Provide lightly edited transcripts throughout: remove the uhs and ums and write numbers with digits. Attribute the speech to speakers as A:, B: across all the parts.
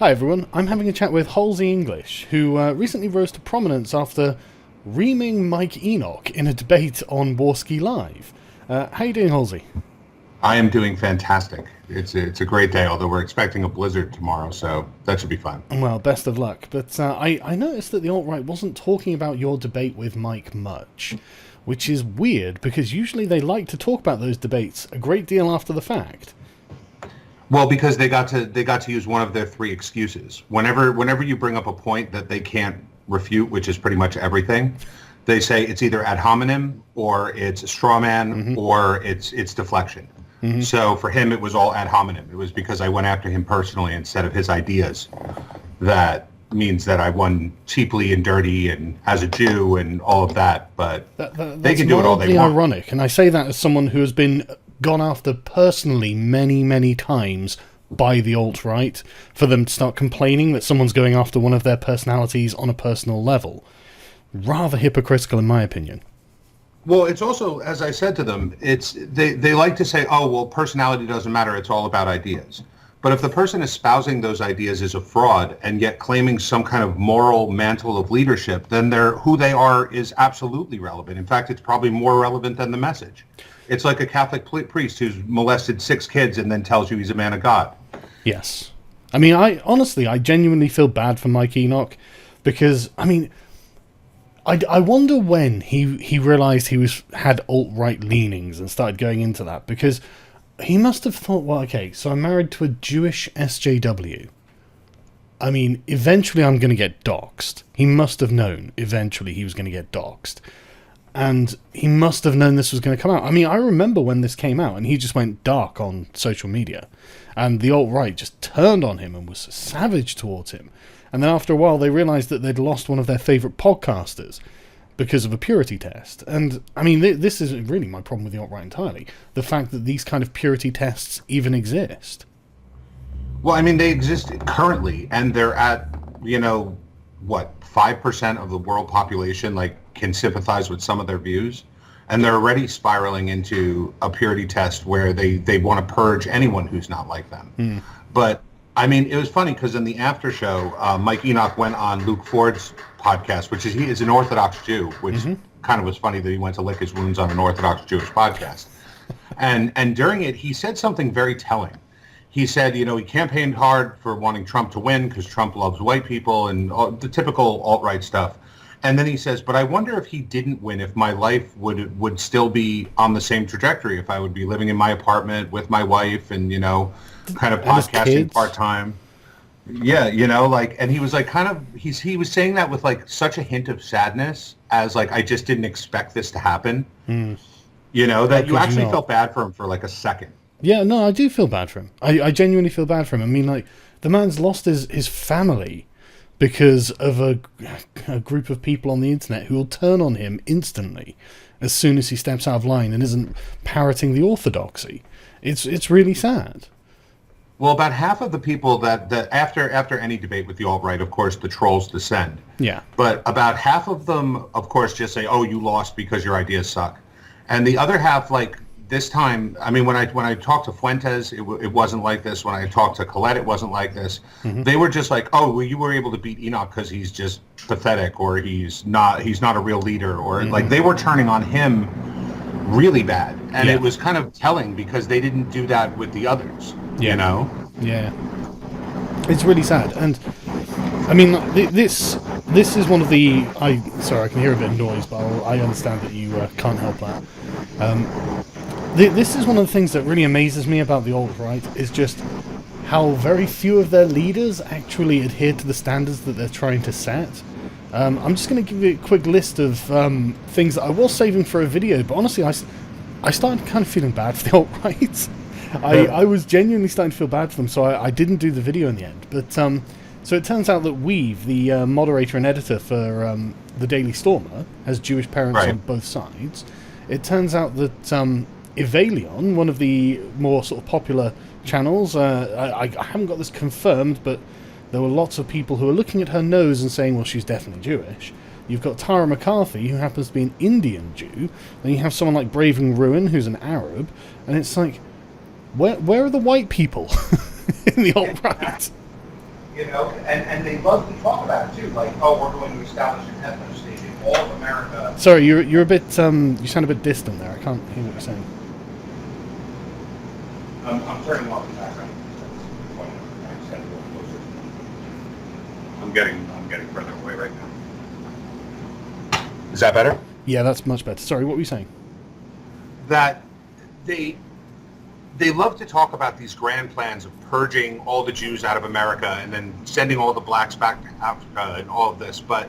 A: Hi everyone, I'm having a chat with Halsey English, who recently rose to prominence after reaming Mike Enoch in a debate on Warski Live. How you doing, Halsey?
B: I am doing fantastic. It's a great day, although we're expecting a blizzard tomorrow, so that should be fun.
A: Well, best of luck. But I noticed that the alt-right wasn't talking about your debate with Mike much, which is weird, because usually they like to talk about those debates a great deal after the fact.
B: Well, because they got to use one of their three excuses. Whenever you bring up a point that they can't refute, which is pretty much everything, they say it's either ad hominem or it's a straw man or it's deflection. So for him, it was all ad hominem. It was because I went after him personally instead of his ideas. That means that I won cheaply and dirty and as a Jew and all of that. But they can do it all they want.
A: Ironic, and I say that as someone who has been gone after personally many, many times by the alt-right for them to start complaining that someone's going after one of their personalities on a personal level. Rather hypocritical, in my opinion.
B: Well, it's also, as I said to them, they like to say, oh, well, personality doesn't matter, it's all about ideas. But if the person espousing those ideas is a fraud and yet claiming some kind of moral mantle of leadership, then who they are is absolutely relevant. In fact, it's probably more relevant than the message. It's like a Catholic priest who's molested 6 kids and then tells you he's a man of God.
A: Yes. I mean, I genuinely feel bad for Mike Enoch because, I mean, I wonder when he realised he had alt-right leanings and started going into that, because he must have thought, well, okay, so I'm married to a Jewish SJW. I mean, eventually I'm going to get doxxed. He must have known eventually he was going to get doxxed. And he must have known this was going to come out. I mean, I remember when this came out and he just went dark on social media. And the alt-right just turned on him and was savage towards him. And then after a while, they realised that they'd lost one of their favourite podcasters because of a purity test. And, I mean, this isn't really my problem with the alt-right entirely. The fact that these kind of purity tests even exist.
B: Well, I mean, they exist currently, and they're at, 5% of the world population, can sympathize with some of their views. And they're already spiraling into a purity test where they want to purge anyone who's not like them. But I mean, it was funny because in the after show, Mike Enoch went on Luke Ford's podcast, he is an Orthodox Jew, which kind of was funny that he went to lick his wounds on an Orthodox Jewish podcast. And during it, he said something very telling. He said, he campaigned hard for wanting Trump to win because Trump loves white people and all the typical alt-right stuff. And then he says, but I wonder if he didn't win, if my life would still be on the same trajectory, if I would be living in my apartment with my wife and, kind of podcasting part-time. Yeah, and he was he was saying that with such a hint of sadness as I just didn't expect this to happen. That you actually felt bad for him for a second.
A: Yeah, no, I do feel bad for him. I genuinely feel bad for him. I mean, the man's lost his family because of a group of people on the internet who will turn on him instantly as soon as he steps out of line and isn't parroting the orthodoxy. It's really sad.
B: Well, about half of the people that after any debate with the alt-right, of course, the trolls descend.
A: Yeah.
B: But about half of them, of course, just say, oh, you lost because your ideas suck. And the other half, this time, I mean, when I talked to Fuentes, it wasn't like this. When I talked to Colette, it wasn't like this. They were just like, oh, well, you were able to beat Enoch because he's just pathetic, or he's not a real leader, or they were turning on him really bad. And it was kind of telling because they didn't do that with the others,
A: Yeah. It's really sad. And I mean, this is one of the... Sorry, I can hear a bit of noise, but I understand that you can't help that. This is one of the things that really amazes me about the alt-right, is just how very few of their leaders actually adhere to the standards that they're trying to set. I'm just going to give you a quick list of things that I was saving for a video, but honestly, I started kind of feeling bad for the alt-right. I was genuinely starting to feel bad for them, so I didn't do the video in the end. But so it turns out that Weave, the moderator and editor for the Daily Stormer, has Jewish parents on both sides. It turns out that Evalion, one of the more sort of popular channels, I haven't got this confirmed, but there were lots of people who were looking at her nose and saying, well, she's definitely Jewish. You've got Tara McCarthy, who happens to be an Indian Jew. Then you have someone like Braving Ruin, who's an Arab. And it's like, where are the white people in the alt-right?
B: You know, and they love to talk about it too, like, oh, we're going to establish an ethno state in all of America.
A: Sorry, you're a bit you sound a bit distant there. I can't hear what you're saying.
B: I'm turning off the background. I'm getting further away right now. Is that better?
A: Yeah, that's much better. Sorry, what were you saying?
B: That they love to talk about these grand plans of purging all the Jews out of America and then sending all the blacks back to Africa and all of this, but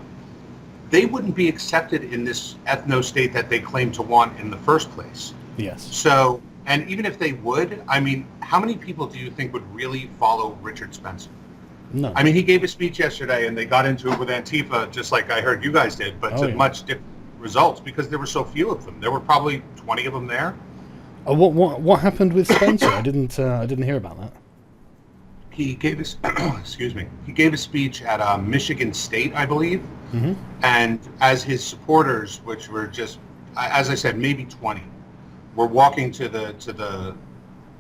B: they wouldn't be accepted in this ethno state that they claim to want in the first place.
A: Yes.
B: So, and even if they would, I mean, how many people do you think would really follow Richard Spencer?
A: No.
B: I mean, he gave a speech yesterday and they got into it with Antifa, just like I heard you guys did, but to much different results because there were so few of them. There were probably 20 of them there.
A: What happened with Spencer? I didn't hear about that.
B: He gave his excuse me. He gave a speech at Michigan State, I believe, and as his supporters, which were just, as I said, maybe 20, were walking to the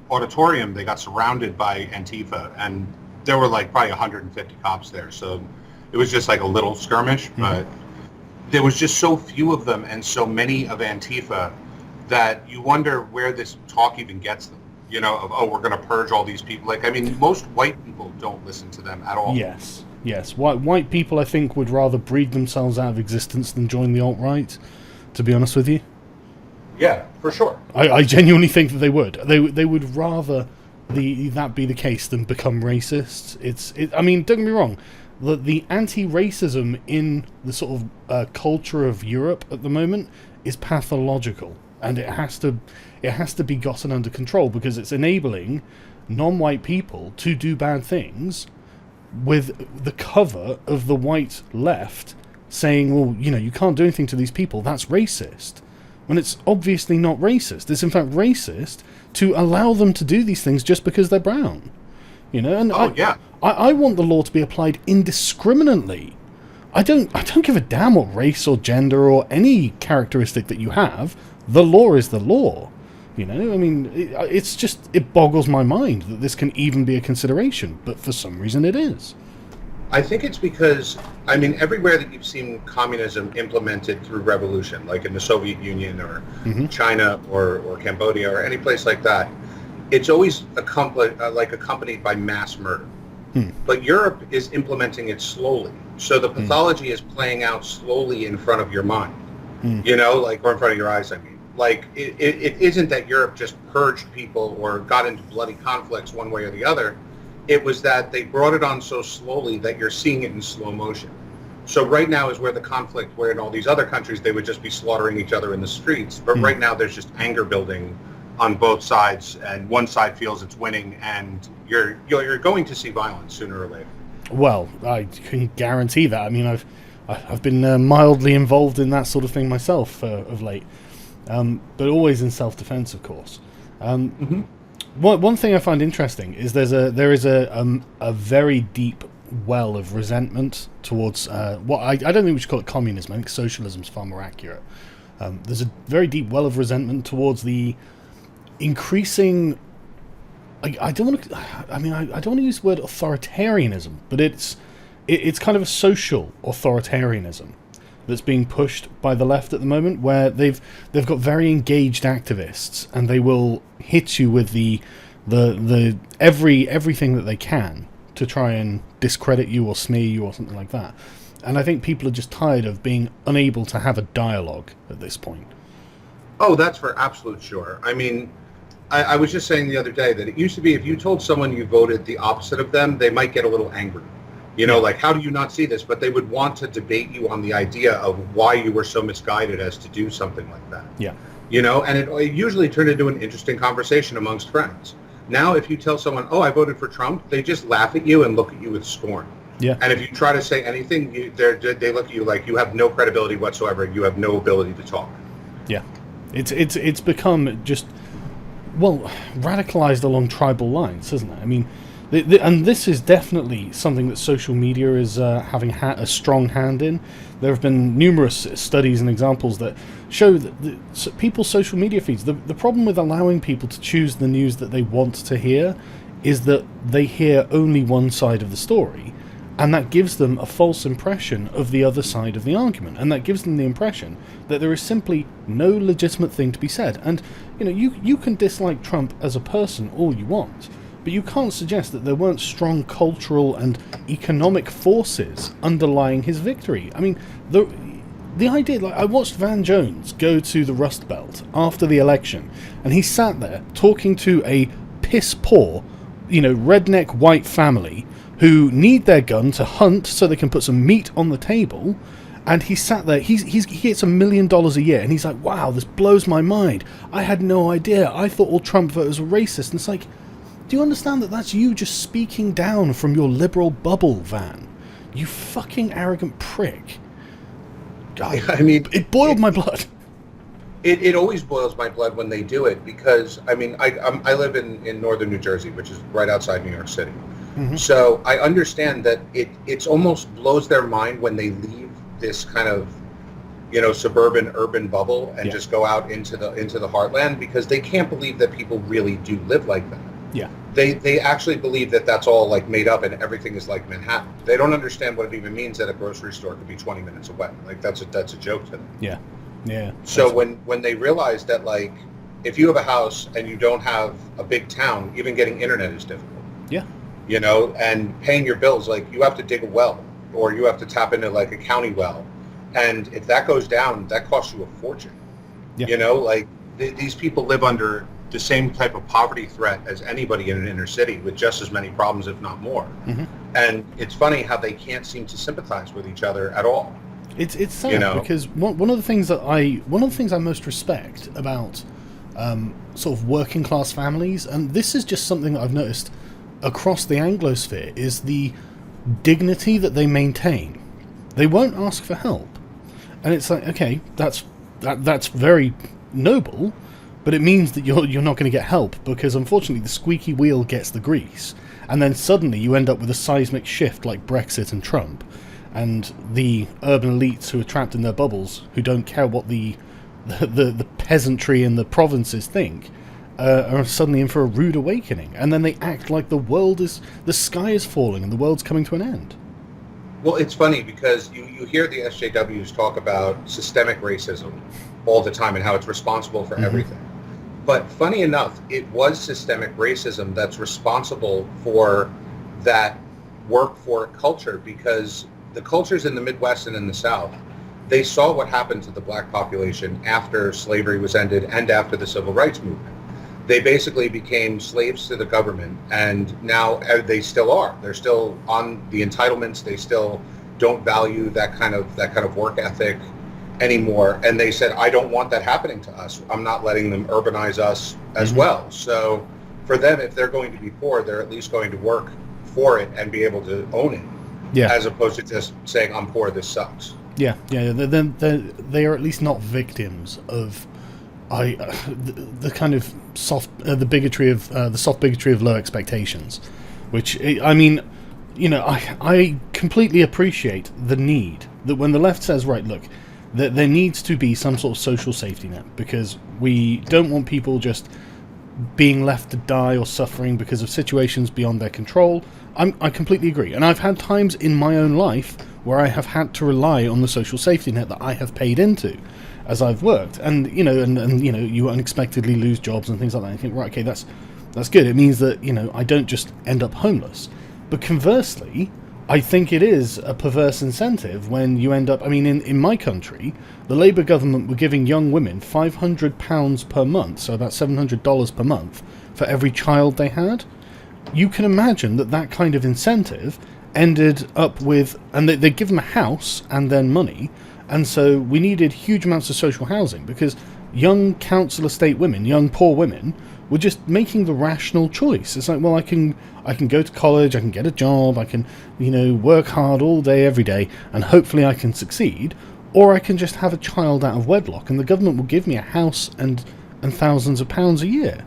B: auditorium. They got surrounded by Antifa, and there were like probably 150 cops there. So it was just like a little skirmish, but there was just so few of them and so many of Antifa that you wonder where this talk even gets them, you know, of, oh, we're going to purge all these people. Like, I mean, most white people don't listen to them at all.
A: Yes. White people, I think, would rather breed themselves out of existence than join the alt-right, to be honest with you.
B: Yeah, for sure.
A: I genuinely think that they would. They would rather that be the case than become racist. I mean, don't get me wrong. The anti-racism in the sort of culture of Europe at the moment is pathological. And it has to be gotten under control because it's enabling non-white people to do bad things with the cover of the white left saying, well, you know, you can't do anything to these people. That's racist. When it's obviously not racist. It's in fact racist to allow them to do these things just because they're brown. You know, and I want the law to be applied indiscriminately. I don't give a damn what race or gender or any characteristic that you have. The law is the law, you know. I mean, it boggles my mind that this can even be a consideration, but for some reason it is.
B: I think it's because, I mean, everywhere that you've seen communism implemented through revolution, like in the Soviet Union or China or Cambodia or any place like that, it's always accompanied by mass murder. But Europe is implementing it slowly, so the pathology is playing out slowly in front of your mind, you know, like, or in front of your eyes, I mean. Like, it isn't that Europe just purged people or got into bloody conflicts one way or the other. It was that they brought it on so slowly that you're seeing it in slow motion. So right now is where the conflict, where in all these other countries they would just be slaughtering each other in the streets. But right now there's just anger building on both sides, and one side feels it's winning, and you're going to see violence sooner or later.
A: Well, I can guarantee that. I mean, I've been mildly involved in that sort of thing myself of late. But always in self-defense, of course. One thing I find interesting is there is a very deep well of resentment towards what I don't think we should call it communism. I think socialism is far more accurate. There's a very deep well of resentment towards the increasing. I don't want to use the word authoritarianism, but it's kind of a social authoritarianism that's being pushed by the left at the moment, where they've got very engaged activists, and they will hit you with the everything that they can to try and discredit you or smear you or something like that. And I think people are just tired of being unable to have a dialogue at this point.
B: Oh, that's for absolute sure. I mean, I was just saying the other day that it used to be if you told someone you voted the opposite of them, they might get a little angry. You know, like, how do you not see this? But they would want to debate you on the idea of why you were so misguided as to do something like that.
A: Yeah.
B: You know, and it usually turned into an interesting conversation amongst friends. Now, if you tell someone, oh, I voted for Trump, they just laugh at you and look at you with scorn.
A: Yeah.
B: And if you try to say anything, they look at you like you have no credibility whatsoever. You have no ability to talk.
A: Yeah. It's become just, well, radicalized along tribal lines, isn't it? I mean, and this is definitely something that social media is having a strong hand in. There have been numerous studies and examples that show that people's social media feeds, the problem with allowing people to choose the news that they want to hear is that they hear only one side of the story, and that gives them a false impression of the other side of the argument, and that gives them the impression that there is simply no legitimate thing to be said. And you can dislike Trump as a person all you want, but you can't suggest that there weren't strong cultural and economic forces underlying his victory. I mean, the idea, like, I watched Van Jones go to the Rust Belt after the election, and he sat there talking to a piss poor, redneck white family who need their gun to hunt so they can put some meat on the table. And he sat there, he gets $1 million a year, and he's like, wow, this blows my mind. I had no idea. I thought all Trump voters were racist. And it's like, do you understand that that's you just speaking down from your liberal bubble, Van? You fucking arrogant prick. God,
B: I mean,
A: it boiled my blood.
B: It always boils my blood when they do it, because, I mean, I live in northern New Jersey, which is right outside New York City. Mm-hmm. So I understand that it's almost blows their mind when they leave this kind of, suburban urban bubble and just go out into the heartland, because they can't believe that people really do live like that.
A: Yeah.
B: They actually believe that that's all like made up and everything is like Manhattan. They don't understand what it even means that a grocery store could be 20 minutes away. Like that's a joke to them.
A: Yeah. Yeah.
B: So when they realize that, like, if you have a house and you don't have a big town, even getting internet is difficult.
A: Yeah.
B: And paying your bills, like, you have to dig a well or you have to tap into like a county well. And if that goes down, that costs you a fortune. Yeah. These people live under the same type of poverty threat as anybody in an inner city, with just as many problems, if not more. Mm-hmm. And it's funny how they can't seem to sympathize with each other at all.
A: It's sad, because one of the things I most respect about sort of working class families, and this is just something that I've noticed across the Anglosphere, is the dignity that they maintain. They won't ask for help, and it's like, okay, that's very noble, but it means that you're not going to get help, because unfortunately the squeaky wheel gets the grease, and then suddenly you end up with a seismic shift like Brexit and Trump, and the urban elites who are trapped in their bubbles, who don't care what the peasantry in the provinces think, are suddenly in for a rude awakening, and then they act like the sky is falling and the world's coming to an end.
B: Well, it's funny because you hear the SJWs talk about systemic racism all the time and how it's responsible for everything. But funny enough, it was systemic racism that's responsible for that work for culture, because the cultures in the Midwest and in the South, they saw what happened to the black population after slavery was ended and after the civil rights movement. They basically became slaves to the government, and now they still are. They're still on the entitlements. They still don't value that kind of work ethic anymore. And they said, I don't want that happening to us. I'm not letting them urbanize us as well. So for them, if they're going to be poor, they're at least going to work for it and be able to own it. Yeah. As opposed to just saying, I'm poor, this sucks.
A: Yeah. They are at least not victims of the kind of soft bigotry of low expectations, which, I mean, I completely appreciate the need that when the left says, right, look, that there needs to be some sort of social safety net, because we don't want people just being left to die or suffering because of situations beyond their control. I completely agree, and I've had times in my own life where I have had to rely on the social safety net that I have paid into as I've worked, and you unexpectedly lose jobs and things like that. And you think, right, okay, that's good. It means that I don't just end up homeless. But conversely, I think it is a perverse incentive when you end up. I mean, in my country, the Labour government were giving young women £500 per month, so about $700 per month, for every child they had. You can imagine that kind of incentive ended up with, and they give them a house and then money, and so we needed huge amounts of social housing, because young council estate women, young poor women, were just making the rational choice. It's like, well, I can go to college, I can get a job, I can work hard all day every day, and hopefully I can succeed, or I can just have a child out of wedlock, and the government will give me a house and thousands of pounds a year.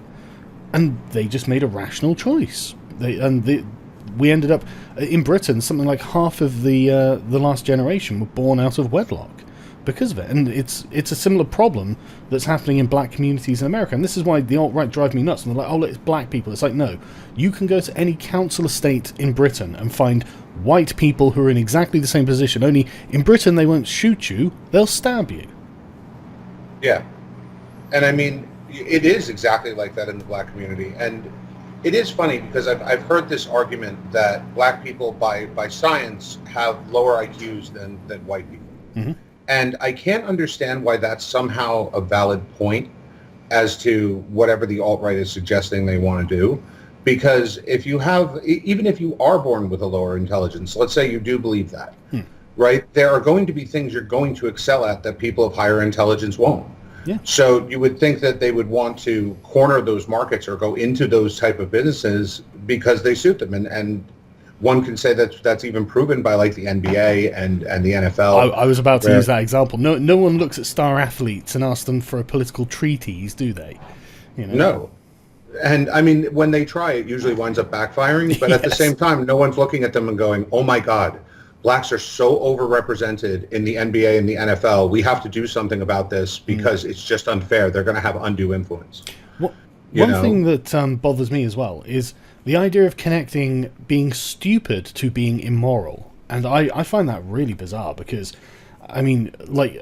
A: And they just made a rational choice. We ended up in Britain, something like half of the last generation were born out of wedlock, because of it. And it's a similar problem that's happening in black communities in America. And this is why the alt-right drive me nuts. And they're like, oh, look, it's black people. It's like, no. You can go to any council estate in Britain and find white people who are in exactly the same position. Only in Britain they won't shoot you, they'll stab you.
B: Yeah. And I mean, it is exactly like that in the black community. And it is funny because I've heard this argument that black people by science have lower IQs than white people.
A: Mm-hmm.
B: And I can't understand why that's somehow a valid point as to whatever the alt-right is suggesting they want to do. Because if you have, even if you are born with a lower intelligence, let's say you do believe that, right? There are going to be things you're going to excel at that people of higher intelligence won't.
A: Yeah.
B: So you would think that they would want to corner those markets or go into those type of businesses because they suit them. And one can say that that's even proven by like the NBA and the NFL.
A: I was about to use that example. No one looks at star athletes and asks them for a political treatise, do they? You know?
B: No. And I mean, when they try, it usually winds up backfiring. But at the same time, no one's looking at them and going, oh my God, blacks are so overrepresented in the NBA and the NFL. We have to do something about this because it's just unfair. They're going to have undue influence.
A: One thing that bothers me as well is the idea of connecting being stupid to being immoral. And I find that really bizarre because, I mean, like,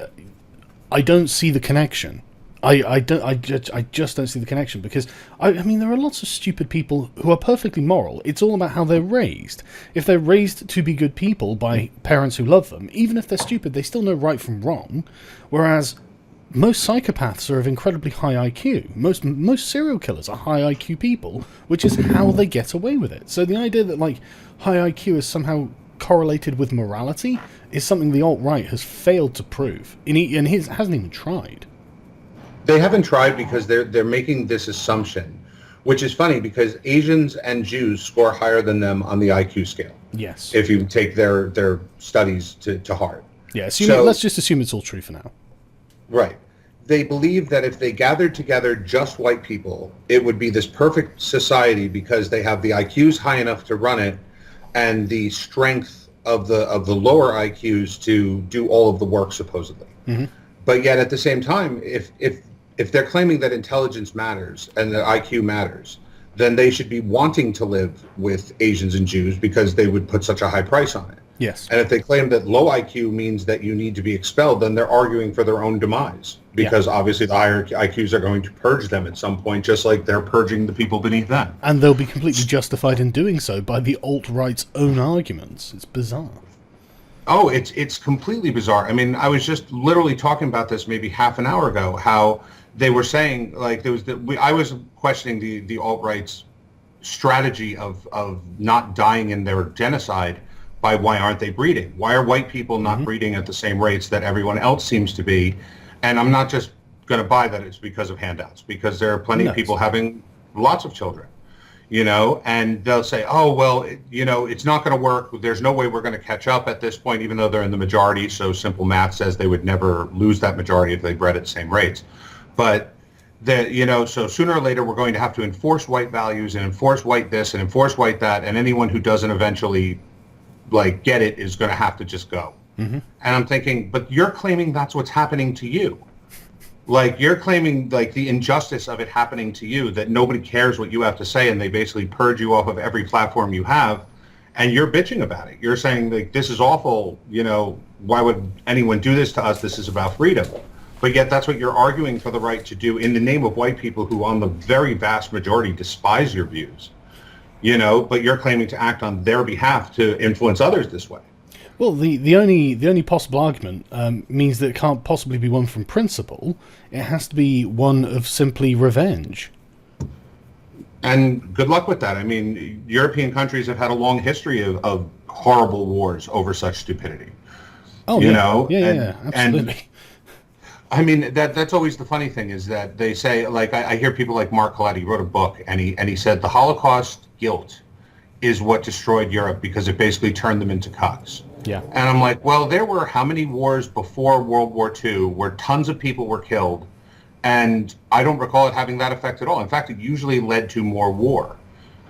A: I don't see the connection. I just don't see the connection because, I mean, there are lots of stupid people who are perfectly moral. It's all about how they're raised. If they're raised to be good people by parents who love them, even if they're stupid, they still know right from wrong. Whereas most psychopaths are of incredibly high IQ. Most serial killers are high IQ people, which is how they get away with it. So the idea that, like, high IQ is somehow correlated with morality is something the alt-right has failed to prove. And he hasn't even tried.
B: They haven't tried because they're making this assumption, which is funny because Asians and Jews score higher than them on the IQ scale.
A: Yes.
B: If you take their studies to heart.
A: Yeah, let's just assume it's all true for now.
B: Right. They believe that if they gathered together just white people, it would be this perfect society because they have the IQs high enough to run it and the strength of the lower IQs to do all of the work, supposedly. Mm-hmm. But yet at the same time, if they're claiming that intelligence matters and that IQ matters, then they should be wanting to live with Asians and Jews because they would put such a high price on it.
A: Yes.
B: And if they claim that low IQ means that you need to be expelled, then they're arguing for their own demise because obviously the higher IQs are going to purge them at some point, just like they're purging the people beneath them.
A: And they'll be completely justified in doing so by the alt-right's own arguments. It's bizarre.
B: Oh, it's completely bizarre. I mean, I was just literally talking about this maybe half an hour ago, how they were saying, like, I was questioning the alt-right's strategy of not dying in their genocide by why aren't they breeding? Why are white people not breeding at the same rates that everyone else seems to be? And I'm not just going to buy that it's because of handouts, because there are plenty of people having lots of children, and they'll say, oh, well, it's not going to work. There's no way we're going to catch up at this point, even though they're in the majority. So simple math says they would never lose that majority if they bred at the same rates. But so sooner or later, we're going to have to enforce white values and enforce white this and enforce white that. And anyone who doesn't eventually get it is going to have to just go. Mm-hmm. And I'm thinking, but you're claiming that's what's happening to you. Like, you're claiming, like, the injustice of it happening to you, that nobody cares what you have to say, and they basically purge you off of every platform you have, and you're bitching about it. You're saying, like, this is awful, why would anyone do this to us? This is about freedom. But yet that's what you're arguing for the right to do in the name of white people who, on the very vast majority, despise your views. But you're claiming to act on their behalf to influence others this way.
A: Well, the only possible argument means that it can't possibly be one from principle. It has to be one of simply revenge.
B: And good luck with that. I mean, European countries have had a long history of horrible wars over such stupidity.
A: Oh, yeah, absolutely.
B: And, I mean, that's always the funny thing is that they say, like, I hear people like Mark Coletti wrote a book, and he said the Holocaust guilt is what destroyed Europe because it basically turned them into cogs.
A: Yeah.
B: And I'm like, well, there were how many wars before World War II where tons of people were killed, and I don't recall it having that effect at all. In fact, it usually led to more war.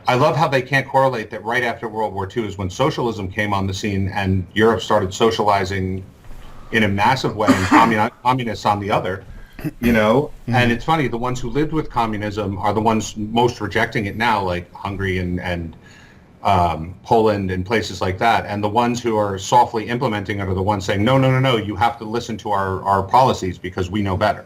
B: I love how they can't correlate that right after World War II is when socialism came on the scene and Europe started socializing, in a massive way and communists on the other. And it's funny, the ones who lived with communism are the ones most rejecting it now, like Hungary and Poland and places like that. And the ones who are softly implementing it are the ones saying, no, you have to listen to our policies because we know better.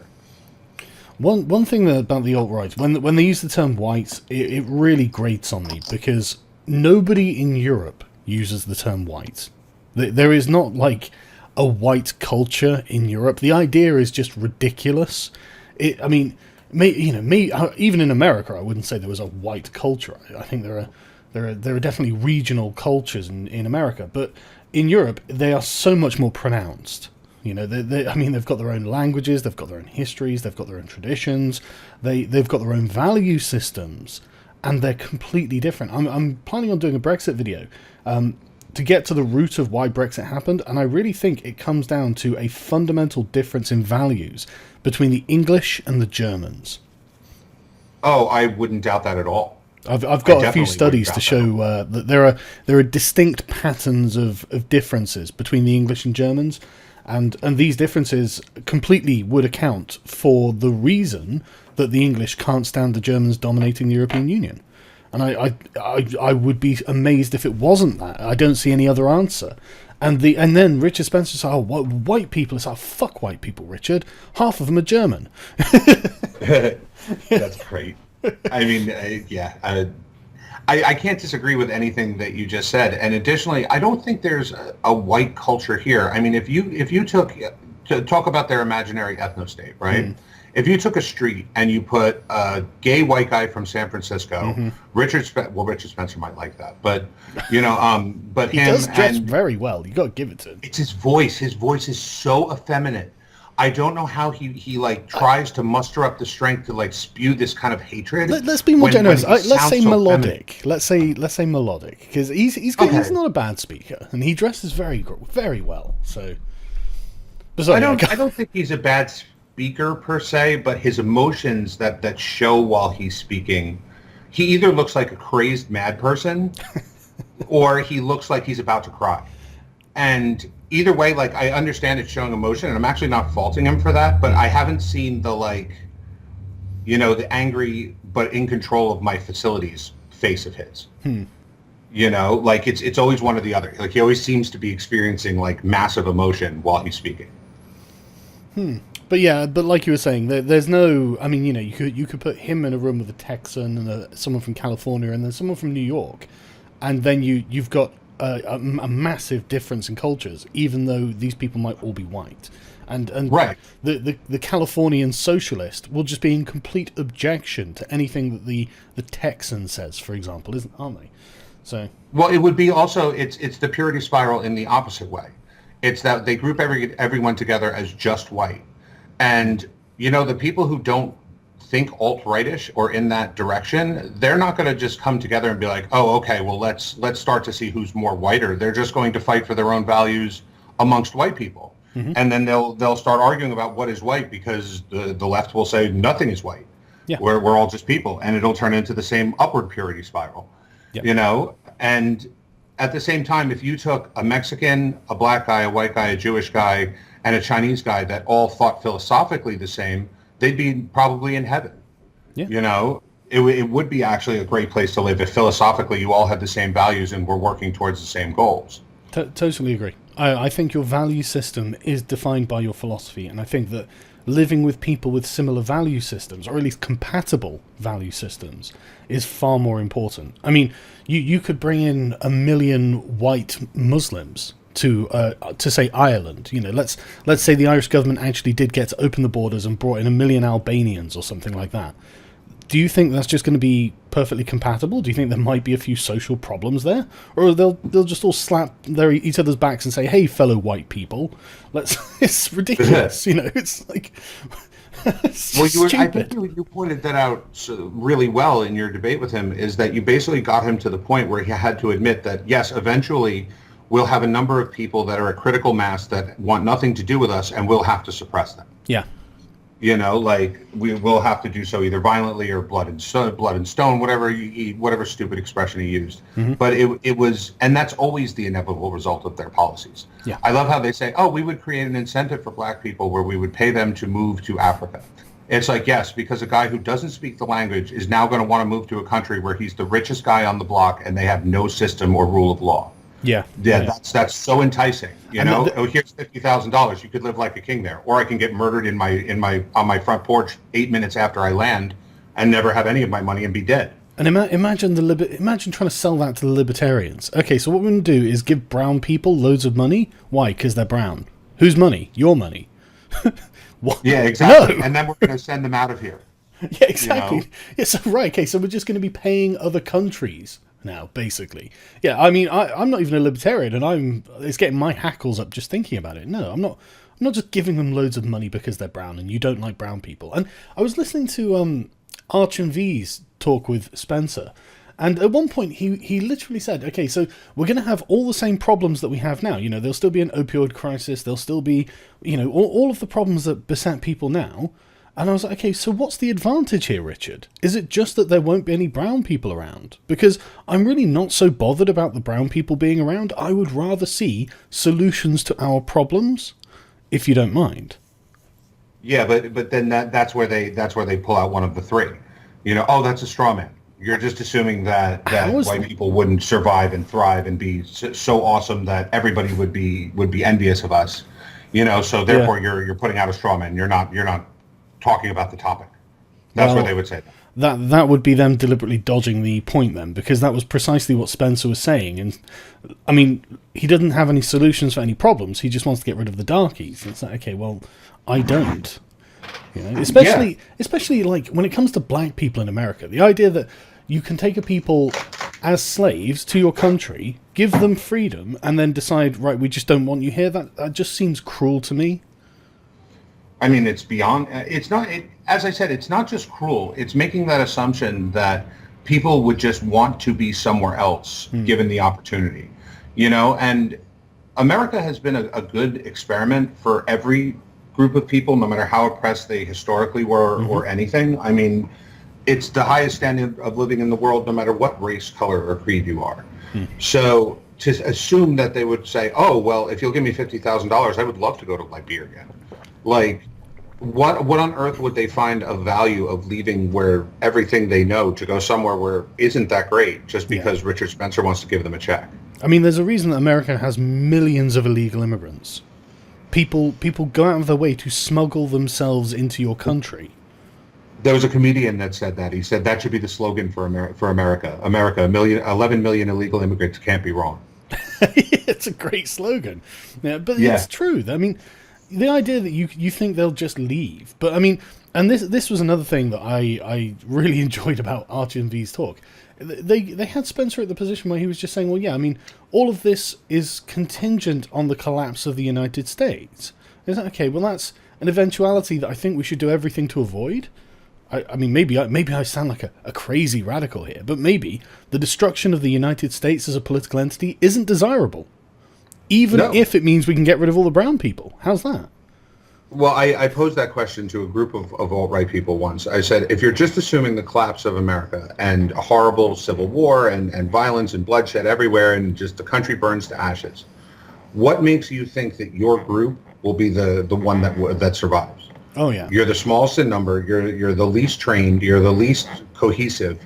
A: One thing about the alt-right, when they use the term white, it really grates on me, because nobody in Europe uses the term white. There is not like a white culture in Europe. The idea is just ridiculous. Even in America, I wouldn't say there was a white culture. I think there are definitely regional cultures in America, but in Europe they are so much more pronounced. They've got their own languages, they've got their own histories, they've got their own traditions, they've got their own value systems, and they're completely different. I'm planning on doing a Brexit video to get to the root of why Brexit happened, and I really think it comes down to a fundamental difference in values between the English and the Germans.
B: Oh, I wouldn't doubt that at all.
A: I've got a few studies to show that there are distinct patterns of differences between the English and Germans, and these differences completely would account for the reason that the English can't stand the Germans dominating the European Union. And I would be amazed if it wasn't that. I don't see any other answer. And then Richard Spencer said, "Oh, what, white people?" It's like, fuck white people, Richard. Half of them are German.
B: That's great. I mean, I can't disagree with anything that you just said. And additionally, I don't think there's a white culture here. I mean, if you took to talk about their imaginary ethnostate, right? Mm. If you took a street and you put a gay white guy from San Francisco, Richard Spencer might like that, but but
A: he
B: him
A: does dress very well. You got to give it to him.
B: It's his voice. His voice is so effeminate. I don't know how he like tries to muster up the strength to like spew this kind of hatred.
A: Let's be more generous. Let's say melodic. Let's say melodic, because he's not a bad speaker, and he dresses very well. So,
B: I don't think he's a bad speaker per se, but his emotions that show while he's speaking, he either looks like a crazed mad person, or he looks like he's about to cry. And either way, like, I understand it's showing emotion, and I'm actually not faulting him for that, but I haven't seen the the angry but in control of my facilities face of his. It's always one or the other. Like, he always seems to be experiencing like massive emotion while he's speaking.
A: But yeah, but like you were saying, there's no. I mean, you could put him in a room with a Texan and someone from California and then someone from New York, and then you've got a massive difference in cultures, even though these people might all be white. And
B: right.
A: The Californian socialist will just be in complete objection to anything that the Texan says, for example, aren't they? So
B: well, it would be also it's the purity spiral in the opposite way. It's that they group everyone together as just white. And, the people who don't think alt-rightish or in that direction, they're not going to just come together and be like, oh, okay, well, let's start to see who's more whiter. They're just going to fight for their own values amongst white people. Mm-hmm. And then they'll start arguing about what is white, because the left will say nothing is white.
A: Yeah.
B: We're all just people. And it'll turn into the same upward purity spiral, And at the same time, if you took a Mexican, a black guy, a white guy, a Jewish guy, and a Chinese guy that all thought philosophically the same, they'd be probably in heaven. Yeah. It would be actually a great place to live if philosophically you all had the same values and were working towards the same goals.
A: Totally agree. I think your value system is defined by your philosophy, and I think that living with people with similar value systems, or at least compatible value systems, is far more important. I mean, you could bring in 1 million white Muslims to say Ireland. Let's say the Irish government actually did get to open the borders and brought in 1 million Albanians or something like that. Do you think that's just going to be perfectly compatible? Do you think there might be a few social problems there, or they'll just all slap each other's backs and say, "Hey, fellow white people, let's"? It's ridiculous, It's like.
B: I think you pointed that out really well in your debate with him. Is that you basically got him to the point where he had to admit that yes, eventually we'll have a number of people that are a critical mass that want nothing to do with us, and we'll have to suppress them.
A: Yeah.
B: Like we will have to do so either violently or blood and stone, whatever stupid expression he used.
A: Mm-hmm.
B: But it was, and that's always the inevitable result of their policies.
A: Yeah.
B: I love how they say, oh, we would create an incentive for black people where we would pay them to move to Africa. It's like, yes, because a guy who doesn't speak the language is now going to want to move to a country where he's the richest guy on the block and they have no system or rule of law.
A: Yeah.
B: That's so enticing. Oh, here's $50,000. You could live like a king there, or I can get murdered on my front porch 8 minutes after I land, and never have any of my money and be dead.
A: And imagine trying to sell that to the libertarians. Okay, so what we're going to do is give brown people loads of money. Why? Because they're brown. Whose money? Your money. What?
B: Yeah, exactly.
A: No.
B: And then we're going to send them out of here.
A: Yeah, exactly. Yeah, so right. Okay, so we're just going to be paying other countries now, basically. Yeah, I mean, I'm not even a libertarian, and it's getting my hackles up just thinking about it. No, I'm not just giving them loads of money because they're brown and you don't like brown people. And I was listening to Arch and V's talk with Spencer, and at one point he literally said, okay, so we're going to have all the same problems that we have now. There'll still be an opioid crisis. There'll still be, all of the problems that beset people now. And I was like, okay, so what's the advantage here, Richard? Is it just that there won't be any brown people around? Because I'm really not so bothered about the brown people being around. I would rather see solutions to our problems, if you don't mind.
B: Yeah, but then that's where they pull out one of the three. Oh, that's a straw man. You're just assuming that white people wouldn't survive and thrive and be so awesome that everybody would be envious of us. So therefore you're putting out a straw man. You're not talking about the topic. That's what they would say.
A: That would be them deliberately dodging the point then, because that was precisely what Spencer was saying. And I mean, he doesn't have any solutions for any problems. He just wants to get rid of the darkies. It's like, okay, well, I don't. Especially like when it comes to black people in America, the idea that you can take a people as slaves to your country, give them freedom, and then decide, right, we just don't want you here. That just seems cruel to me.
B: I mean, it's beyond. It's not. As I said, it's not just cruel. It's making that assumption that people would just want to be somewhere else given the opportunity. And America has been a good experiment for every group of people, no matter how oppressed they historically were or anything. I mean, it's the highest standard of living in the world, no matter what race, color, or creed you are. So to assume that they would say, oh, well, if you'll give me $50,000, I would love to go to Liberia. Like, what on earth would they find of value of leaving where everything they know to go somewhere where isn't that great just because Richard Spencer wants to give them a check?
A: I mean, there's a reason that America has millions of illegal immigrants. People go out of their way to smuggle themselves into your country.
B: There was a comedian that said that. He said that should be the slogan for America. America, 11 million illegal immigrants can't be wrong.
A: It's a great slogan. Yeah, but it's true. I mean, the idea that you think they'll just leave, but I mean, and this was another thing that I really enjoyed about Archie and V's talk. They had Spencer at the position where he was just saying, well, yeah, I mean, all of this is contingent on the collapse of the United States. Is that okay? Well, that's an eventuality that I think we should do everything to avoid. I mean, maybe I sound like a crazy radical here, but maybe the destruction of the United States as a political entity isn't desirable. Even if it means we can get rid of all the brown people. How's that?
B: Well, I posed that question to a group of alt-right people once. I said, if you're just assuming the collapse of America and a horrible civil war and violence and bloodshed everywhere and just the country burns to ashes, what makes you think that your group will be the one that survives?
A: Oh, yeah.
B: You're the smallest in number. You're the least trained. You're the least cohesive.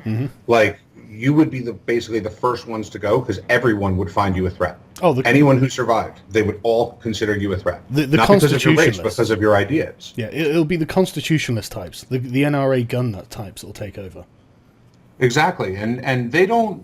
B: Like, you would be basically the first ones to go because everyone would find you a threat. Anyone who survived, they would all consider you a threat.
A: Not
B: because of your race, because of your ideas.
A: Yeah, it'll be the constitutionalist types, the NRA gun nut types that will take over.
B: Exactly, and they don't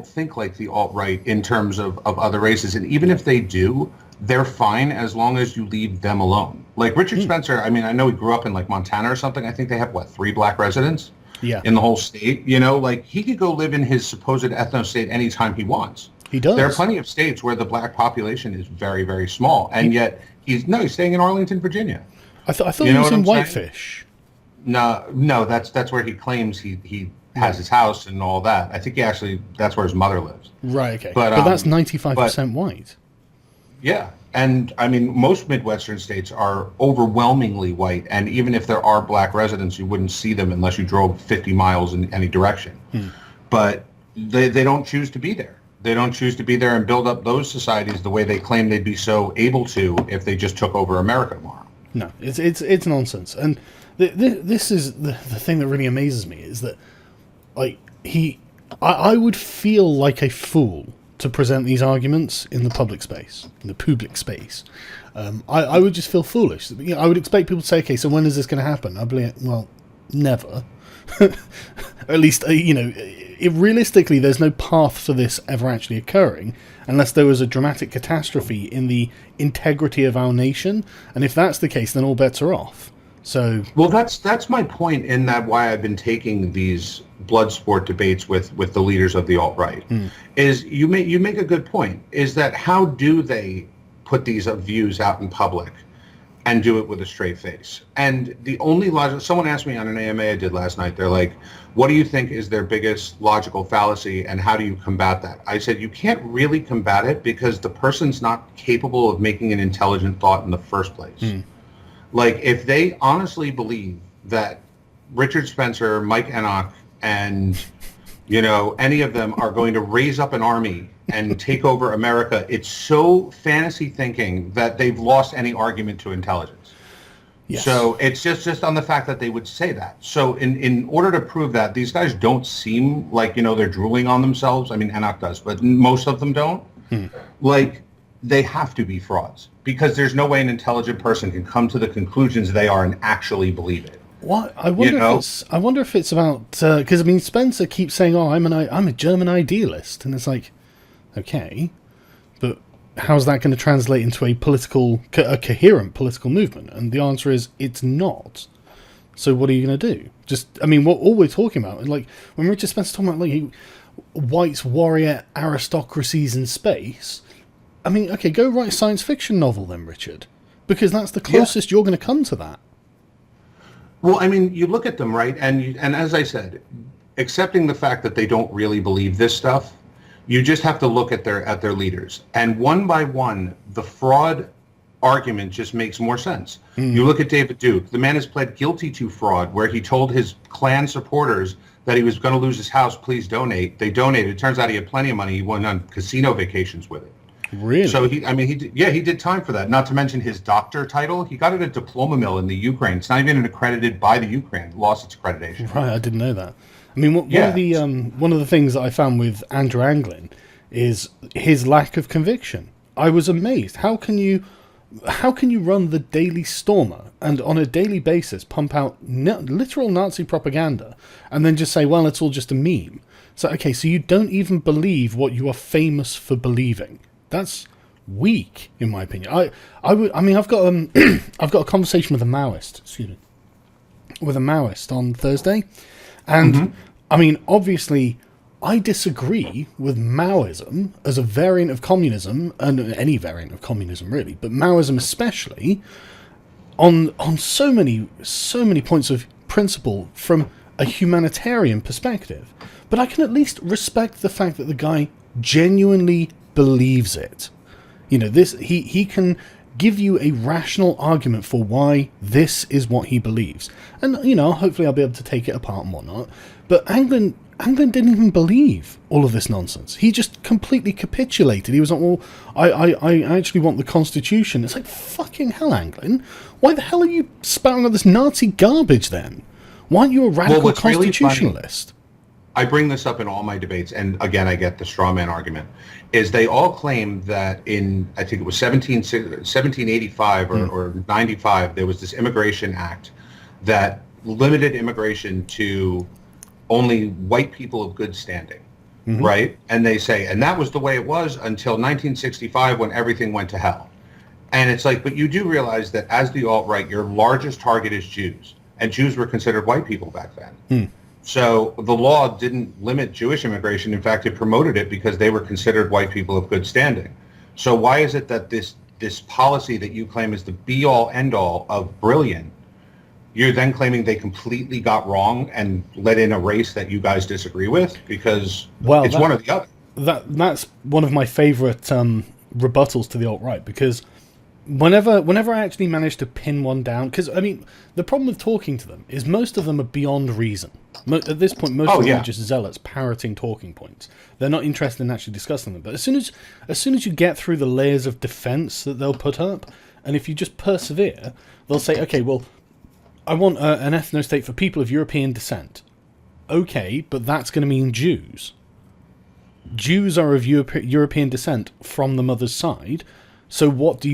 B: think like the alt-right in terms of other races, and even if they do, they're fine as long as you leave them alone. Like Richard Spencer, I mean, I know he grew up in like Montana or something. I think they have 3 black residents in the whole state. Like he could go live in his supposed ethno state anytime he wants.
A: He does.
B: There are plenty of states where the black population is very, very small, and yet he's staying in Arlington, Virginia.
A: I thought he was in Whitefish.
B: No, that's where he claims he has his house and all that. I think that's where his mother lives.
A: Right. Okay. But that's 95% white.
B: Yeah, And I mean, most Midwestern states are overwhelmingly white. And even if there are black residents, you wouldn't see them unless you drove 50 miles in any direction. But they don't choose to be there. They don't choose to be there and build up those societies the way they claim they'd be so able to if they just took over America tomorrow.
A: No, it's nonsense. And this is the thing that really amazes me is that, like, I would feel like a fool to present these arguments in the public space, in the public space. I would just feel foolish. You know, I would expect people to say, okay, so when is this going to happen? I'd be like, well, never. At least, realistically, there's no path for this ever actually occurring unless there was a dramatic catastrophe in the integrity of our nation. And if that's the case, then all bets are off. So,
B: well, that's my point in that why I've been taking these blood sport debates with the leaders of the alt-right is you make a good point, is that how do they put these views out in public and do it with a straight face? And the only logic, someone asked me on an AMA I did last night, they're like, what do you think is their biggest logical fallacy and how do you combat that? I said, you can't really combat it because the person's not capable of making an intelligent thought in the first place. Like, if they honestly believe that Richard Spencer, Mike Enoch, and, any of them are going to raise up an army and take over America, it's so fantasy thinking that they've lost any argument to intelligence. Yes. So it's just on the fact that they would say that. So in order to prove that, these guys don't seem like, they're drooling on themselves. I mean, Enoch does, but most of them don't. Like, they have to be frauds because there's no way an intelligent person can come to the conclusions they are and actually believe it.
A: What I wonder if it's about because Spencer keeps saying, "Oh, I'm a German idealist," and it's like, okay, but how's that going to translate into a coherent political movement? And the answer is, it's not. So what are you going to do? All we're talking about, like when Richard Spencer's talking about like white warrior aristocracies in space. I mean, okay, go write a science fiction novel then, Richard, because that's the closest you're going to come to that.
B: Well, I mean, you look at them, right? And as I said, accepting the fact that they don't really believe this stuff, you just have to look at their leaders. And one by one, the fraud argument just makes more sense. You look at David Duke. The man has pled guilty to fraud, where he told his Klan supporters that he was going to lose his house. Please donate. They donated. It turns out he had plenty of money. He went on casino vacations with it.
A: Really?
B: So he did time for that. Not to mention his doctor title. He got it at a diploma mill in the Ukraine. It's not even accredited by the Ukraine. It lost its accreditation.
A: Right, I didn't know that. I mean, one of the things that I found with Andrew Anglin is his lack of conviction. I was amazed. How can you run the Daily Stormer and on a daily basis pump out literal Nazi propaganda and then just say, well, it's all just a meme? So okay, so you don't even believe what you are famous for believing. That's weak, in my opinion. I've got I've got a conversation with a Maoist on Thursday, and I mean, obviously, I disagree with Maoism as a variant of communism, and any variant of communism really, but Maoism especially, on so many points of principle from a humanitarian perspective. But I can at least respect the fact that the guy genuinely believes it. He can give you a rational argument for why this is what he believes. And, hopefully I'll be able to take it apart and whatnot. But Anglin didn't even believe all of this nonsense. He just completely capitulated. He was like, well, I actually want the Constitution. It's like, fucking hell, Anglin. Why the hell are you spouting all this Nazi garbage then? Why aren't you a radical constitutionalist?
B: Really, I bring this up in all my debates, and again, I get the straw man argument, is they all claim that in, I think it was 1785 or 95, there was this Immigration Act that limited immigration to only white people of good standing, right? And they say, and that was the way it was until 1965 when everything went to hell. And it's like, but you do realize that as the alt-right, your largest target is Jews, and Jews were considered white people back then. So the law didn't limit Jewish immigration. In fact, it promoted it because they were considered white people of good standing. So why is it that this policy that you claim is the be-all, end-all of brilliant, you're then claiming they completely got wrong and let in a race that you guys disagree with? Because one or the other.
A: That's one of my favorite rebuttals to the alt-right, because whenever I actually manage to pin one down, because I mean, the problem with talking to them is most of them are beyond reason. At this point, most of them are just zealots parroting talking points. They're not interested in actually discussing them. But as soon as you get through the layers of defense that they'll put up, and if you just persevere, they'll say, okay, well, I want an ethno-state for people of European descent. Okay, but that's going to mean Jews. Jews are of European descent from the mother's side. So what do?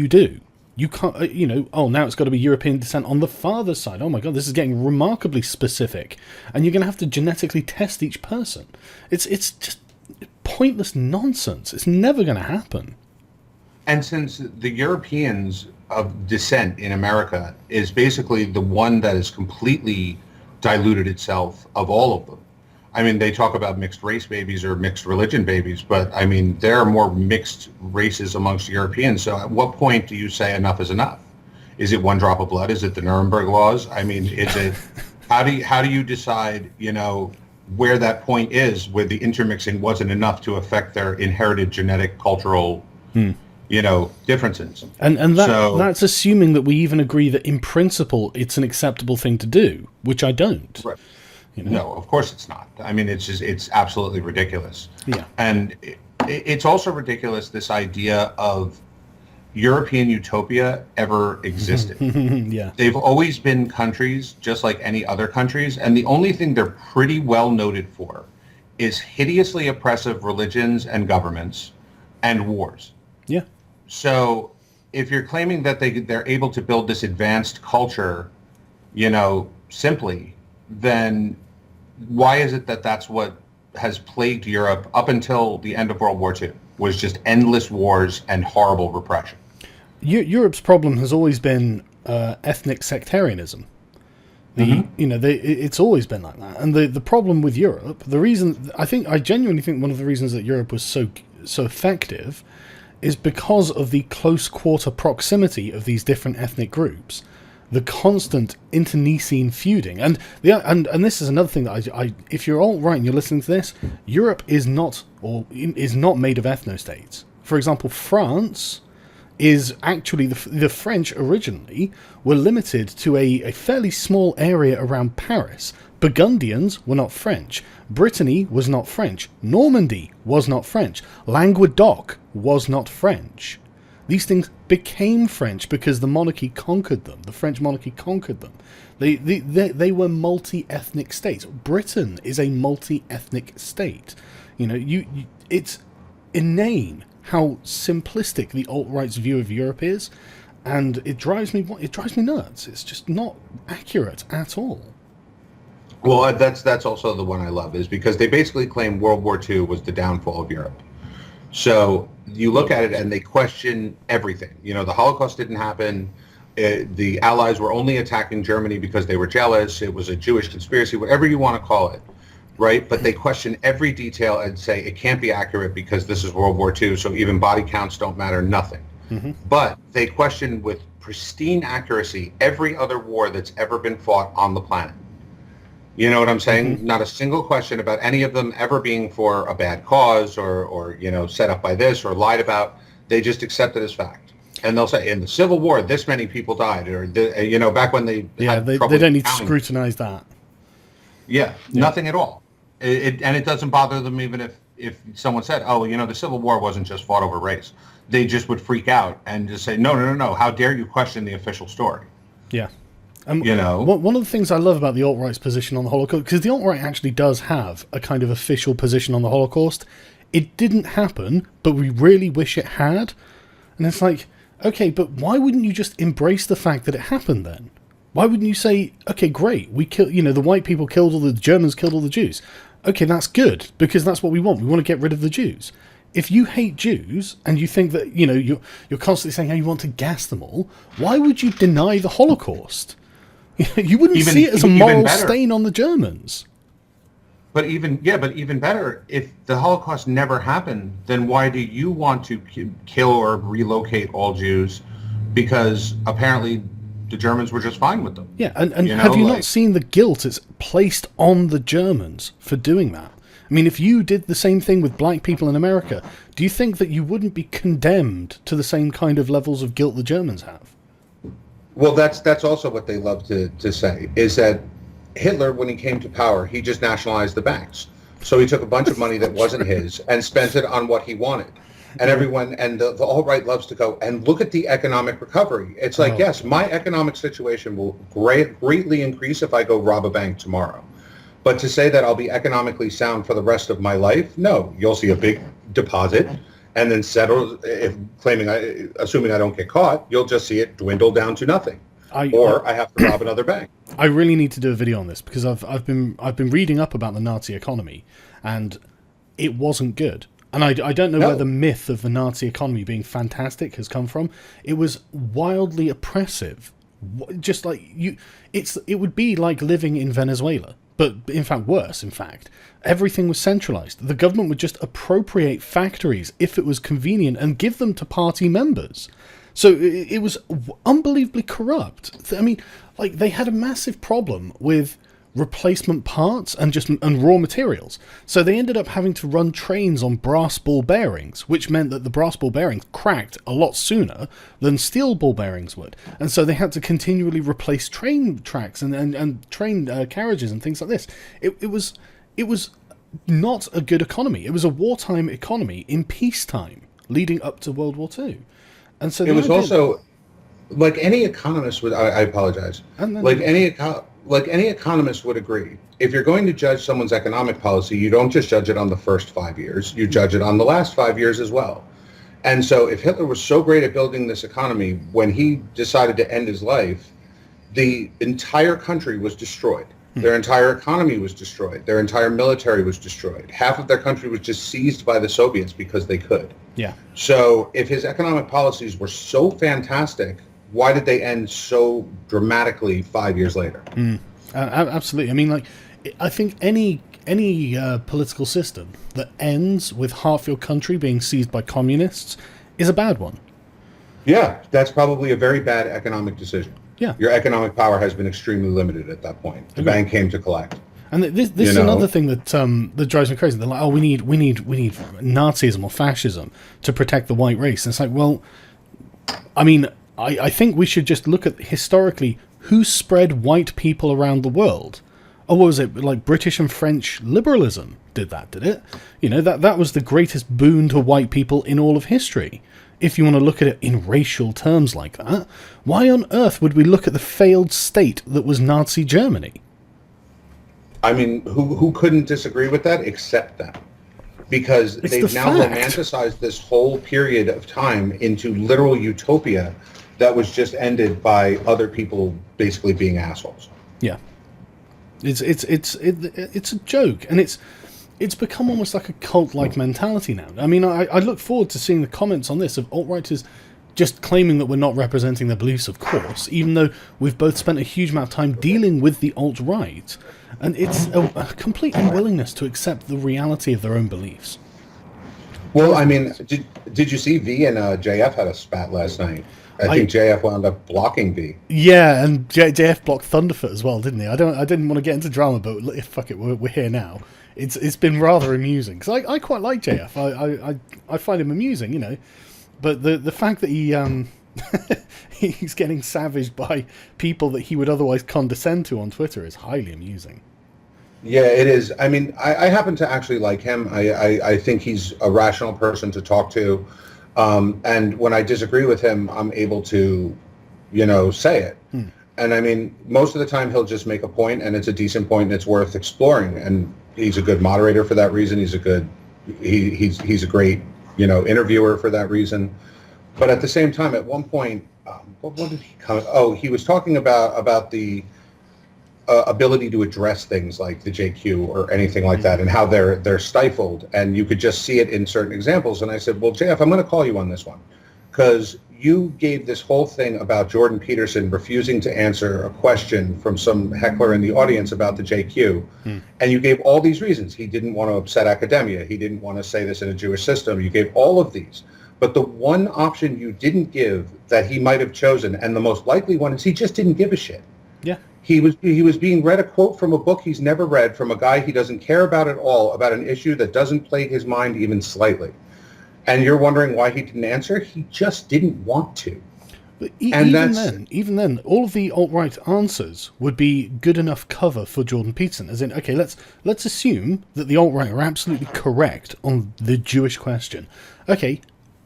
A: You can't, now it's got to be European descent on the father's side. Oh my god, this is getting remarkably specific. And you're going to have to genetically test each person. It's just pointless nonsense. It's never going to happen.
B: And since the Europeans of descent in America is basically the one that has completely diluted itself of all of them. I mean, they talk about mixed race babies or mixed religion babies, but I mean, there are more mixed races amongst Europeans. So at what point do you say enough is enough? Is it one drop of blood? Is it the Nuremberg laws? I mean, is it, how do you decide, where that point is where the intermixing wasn't enough to affect their inherited genetic, cultural, differences?
A: And that's assuming that we even agree that in principle it's an acceptable thing to do, which I don't.
B: Right. No, of course it's not. I mean, it's absolutely ridiculous.
A: Yeah.
B: And it's also ridiculous, this idea of European utopia ever existed.
A: Yeah.
B: They've always been countries just like any other countries, and the only thing they're pretty well noted for is hideously oppressive religions and governments and wars.
A: Yeah.
B: So if you're claiming that they're able to build this advanced culture, simply, then why is it that that's what has plagued Europe up until the end of World War II, was just endless wars and horrible repression?
A: Europe's problem has always been ethnic sectarianism. It's always been like that. And the problem with Europe, I genuinely think one of the reasons that Europe was so effective is because of the close quarter proximity of these different ethnic groups. The constant internecine feuding, and this is another thing that I if you're all right and you're listening to this, Europe is not made of ethno-states. For example, France is actually the French originally were limited to a fairly small area around Paris. Burgundians were not French. Brittany was not French. Normandy was not French. Languedoc was not French. These things became French because the monarchy conquered them. The French monarchy conquered them. They were multi-ethnic states. Britain is a multi-ethnic state. It's inane how simplistic the alt-right's view of Europe is, and it drives me nuts. It's just not accurate at all.
B: Well, that's also the one I love, is because they basically claim World War II was the downfall of Europe. So you look at it and they question everything. The Holocaust didn't happen. The Allies were only attacking Germany because they were jealous. It was a Jewish conspiracy, whatever you want to call it, right? But they question every detail and say it can't be accurate because this is World War II, so even body counts don't matter, nothing. Mm-hmm. But they question with pristine accuracy every other war that's ever been fought on the planet. You know what I'm saying? Mm-hmm. Not a single question about any of them ever being for a bad cause or set up by this or lied about. They just accept it as fact. And they'll say, in the Civil War, this many people died. Or, back when they had trouble
A: they don't need to
B: counting.
A: scrutinize that.
B: Yeah, nothing at all. It doesn't bother them even if someone said, the Civil War wasn't just fought over race. They just would freak out and just say, no. How dare you question the official story?
A: Yeah. One of the things I love about the alt-right's position on the Holocaust, because the alt-right actually does have a kind of official position on the Holocaust. It didn't happen, but we really wish it had. And it's like, okay, but why wouldn't you just embrace the fact that it happened then? Why wouldn't you say, okay, great, we killed, the white people killed all the Germans, killed all the Jews. Okay, that's good, because that's what we want. We want to get rid of the Jews. If you hate Jews and you think that, you're constantly saying how you want to gas them all, why would you deny the Holocaust? You wouldn't see it as a moral stain on the Germans.
B: But even better, if the Holocaust never happened, then why do you want to kill or relocate all Jews? Because apparently the Germans were just fine with them.
A: Yeah, and have you not seen the guilt it's placed on the Germans for doing that? I mean, if you did the same thing with black people in America, do you think that you wouldn't be condemned to the same kind of levels of guilt the Germans have?
B: Well, that's also what they love to say, is that Hitler, when he came to power, he just nationalized the banks. So he took a bunch of money that wasn't his and spent it on what he wanted. And everyone, and the alt-right loves to go, and look at the economic recovery. It's like, yes, my economic situation will greatly increase if I go rob a bank tomorrow. But to say that I'll be economically sound for the rest of my life, no. You'll see a big deposit and then settle, assuming I don't get caught, you'll just see it dwindle down to nothing. I have to rob another bank.
A: I really need to do a video on this because I've been reading up about the Nazi economy, and it wasn't good. And I don't know where the myth of the Nazi economy being fantastic has come from. It was wildly oppressive. Just like it would be like living in Venezuela, but in fact worse. In fact, everything was centralized. The government would just appropriate factories if it was convenient and give them to party members. So it was unbelievably corrupt. I mean, like, they had a massive problem with replacement parts and raw materials. So they ended up having to run trains on brass ball bearings, which meant that the brass ball bearings cracked a lot sooner than steel ball bearings would. And so they had to continually replace train tracks and train carriages and things like this. It was not a good economy. It was a wartime economy in peacetime leading up to World War II. And so
B: it was also, like any economist would, I apologize, like any economist would agree, if you're going to judge someone's economic policy, you don't just judge it on the first 5 years, you judge it on the last 5 years as well. And so if Hitler was so great at building this economy, when he decided to end his life, the entire country was destroyed. Their entire economy was destroyed. Their entire military was destroyed. Half of their country was just seized by the Soviets because they could.
A: Yeah.
B: So if his economic policies were so fantastic, why did they end so dramatically 5 years later?
A: Absolutely. I mean, like, I think any political system that ends with half your country being seized by communists is a bad one.
B: Yeah, that's probably a very bad economic decision.
A: Yeah.
B: Your economic power has been extremely limited at that point. The bank came to collect.
A: And this is another thing that drives me crazy. They're like, oh, we need Nazism or fascism to protect the white race. And it's like, well, I mean, I think we should just look at historically who spread white people around the world. Oh, what was it? Like British and French liberalism did that, did it? You know, that was the greatest boon to white people in all of history. If you want to look at it in racial terms like that, why on earth would we look at the failed state that was Nazi Germany?
B: I mean, who couldn't disagree with that except them? Because they've now romanticized this whole period of time into literal utopia that was just ended by other people basically being assholes.
A: Yeah, it's a joke, and it's become almost like a cult-like mentality now. I mean, I look forward to seeing the comments on this of alt-righters just claiming that we're not representing their beliefs, of course, even though we've both spent a huge amount of time dealing with the alt-right, and it's a complete unwillingness to accept the reality of their own beliefs.
B: Well, I mean, did you see V and JF had a spat last night? I think JF wound up blocking V.
A: Yeah, and JF blocked Thunderfoot as well, didn't he? I didn't want to get into drama, but fuck it, we're here now. It's been rather amusing because I quite like JF. I find him amusing, you know. But the fact that he he's getting savaged by people that he would otherwise condescend to on Twitter is highly amusing.
B: Yeah, it is. I mean, I happen to actually like him. I think he's a rational person to talk to. And when I disagree with him, I'm able to, say it. And I mean, most of the time he'll just make a point, and it's a decent point, and it's worth exploring. And he's a good moderator for that reason. He's a good, he's a great, interviewer for that reason. But at the same time, at one point, what did he come? Oh, he was talking about the ability to address things like the JQ or anything like that, and how they're stifled, and you could just see it in certain examples. And I said, well, JF, I'm going to call you on this one, because you gave this whole thing about Jordan Peterson refusing to answer a question from some heckler in the audience about the JQ, and you gave all these reasons. He didn't want to upset academia. He didn't want to say this in a Jewish system. You gave all of these. But the one option you didn't give that he might have chosen, and the most likely one, is he just didn't give a shit.
A: Yeah.
B: He was being read a quote from a book he's never read, from a guy he doesn't care about at all, about an issue that doesn't plague his mind even slightly. And you're wondering why he didn't answer? He just didn't want to.
A: But
B: And
A: even then, all of the alt-right answers would be good enough cover for Jordan Peterson. As in, okay, let's assume that the alt-right are absolutely correct on the Jewish question. Okay,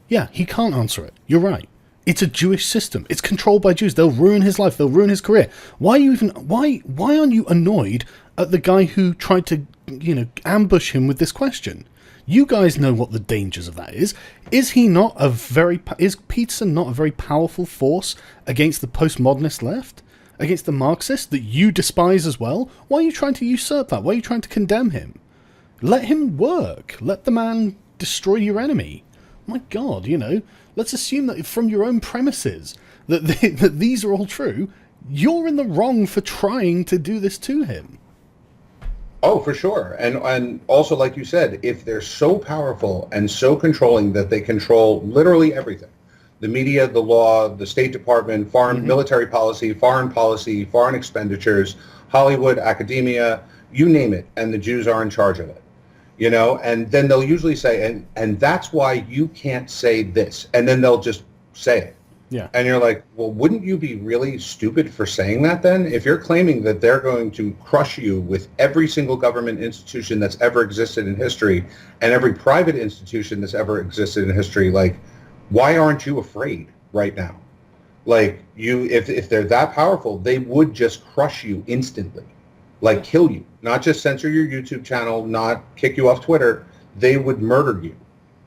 A: yeah, he can't answer it. You're right. It's a Jewish system. It's controlled by Jews. They'll ruin his life. They'll ruin his career. Why aren't you annoyed at the guy who tried to, ambush him with this question? You guys know what the dangers of that is. Is Peterson not a very powerful force against the postmodernist left? Against the Marxists that you despise as well? Why are you trying to usurp that? Why are you trying to condemn him? Let him work. Let the man destroy your enemy. My God, let's assume that from your own premises that these are all true. You're in the wrong for trying to do this to him.
B: Oh, for sure. And also, like you said, if they're so powerful and so controlling that they control literally everything, the media, the law, the State Department, foreign military policy, foreign expenditures, Hollywood, academia, you name it, and the Jews are in charge of it. And then they'll usually say, and that's why you can't say this. And then they'll just say it.
A: Yeah.
B: And you're like, well, wouldn't you be really stupid for saying that then? If you're claiming that they're going to crush you with every single government institution that's ever existed in history and every private institution that's ever existed in history, like, why aren't you afraid right now? Like, if they're that powerful, they would just crush you instantly, like kill you, not just censor your YouTube channel, not kick you off Twitter. They would murder you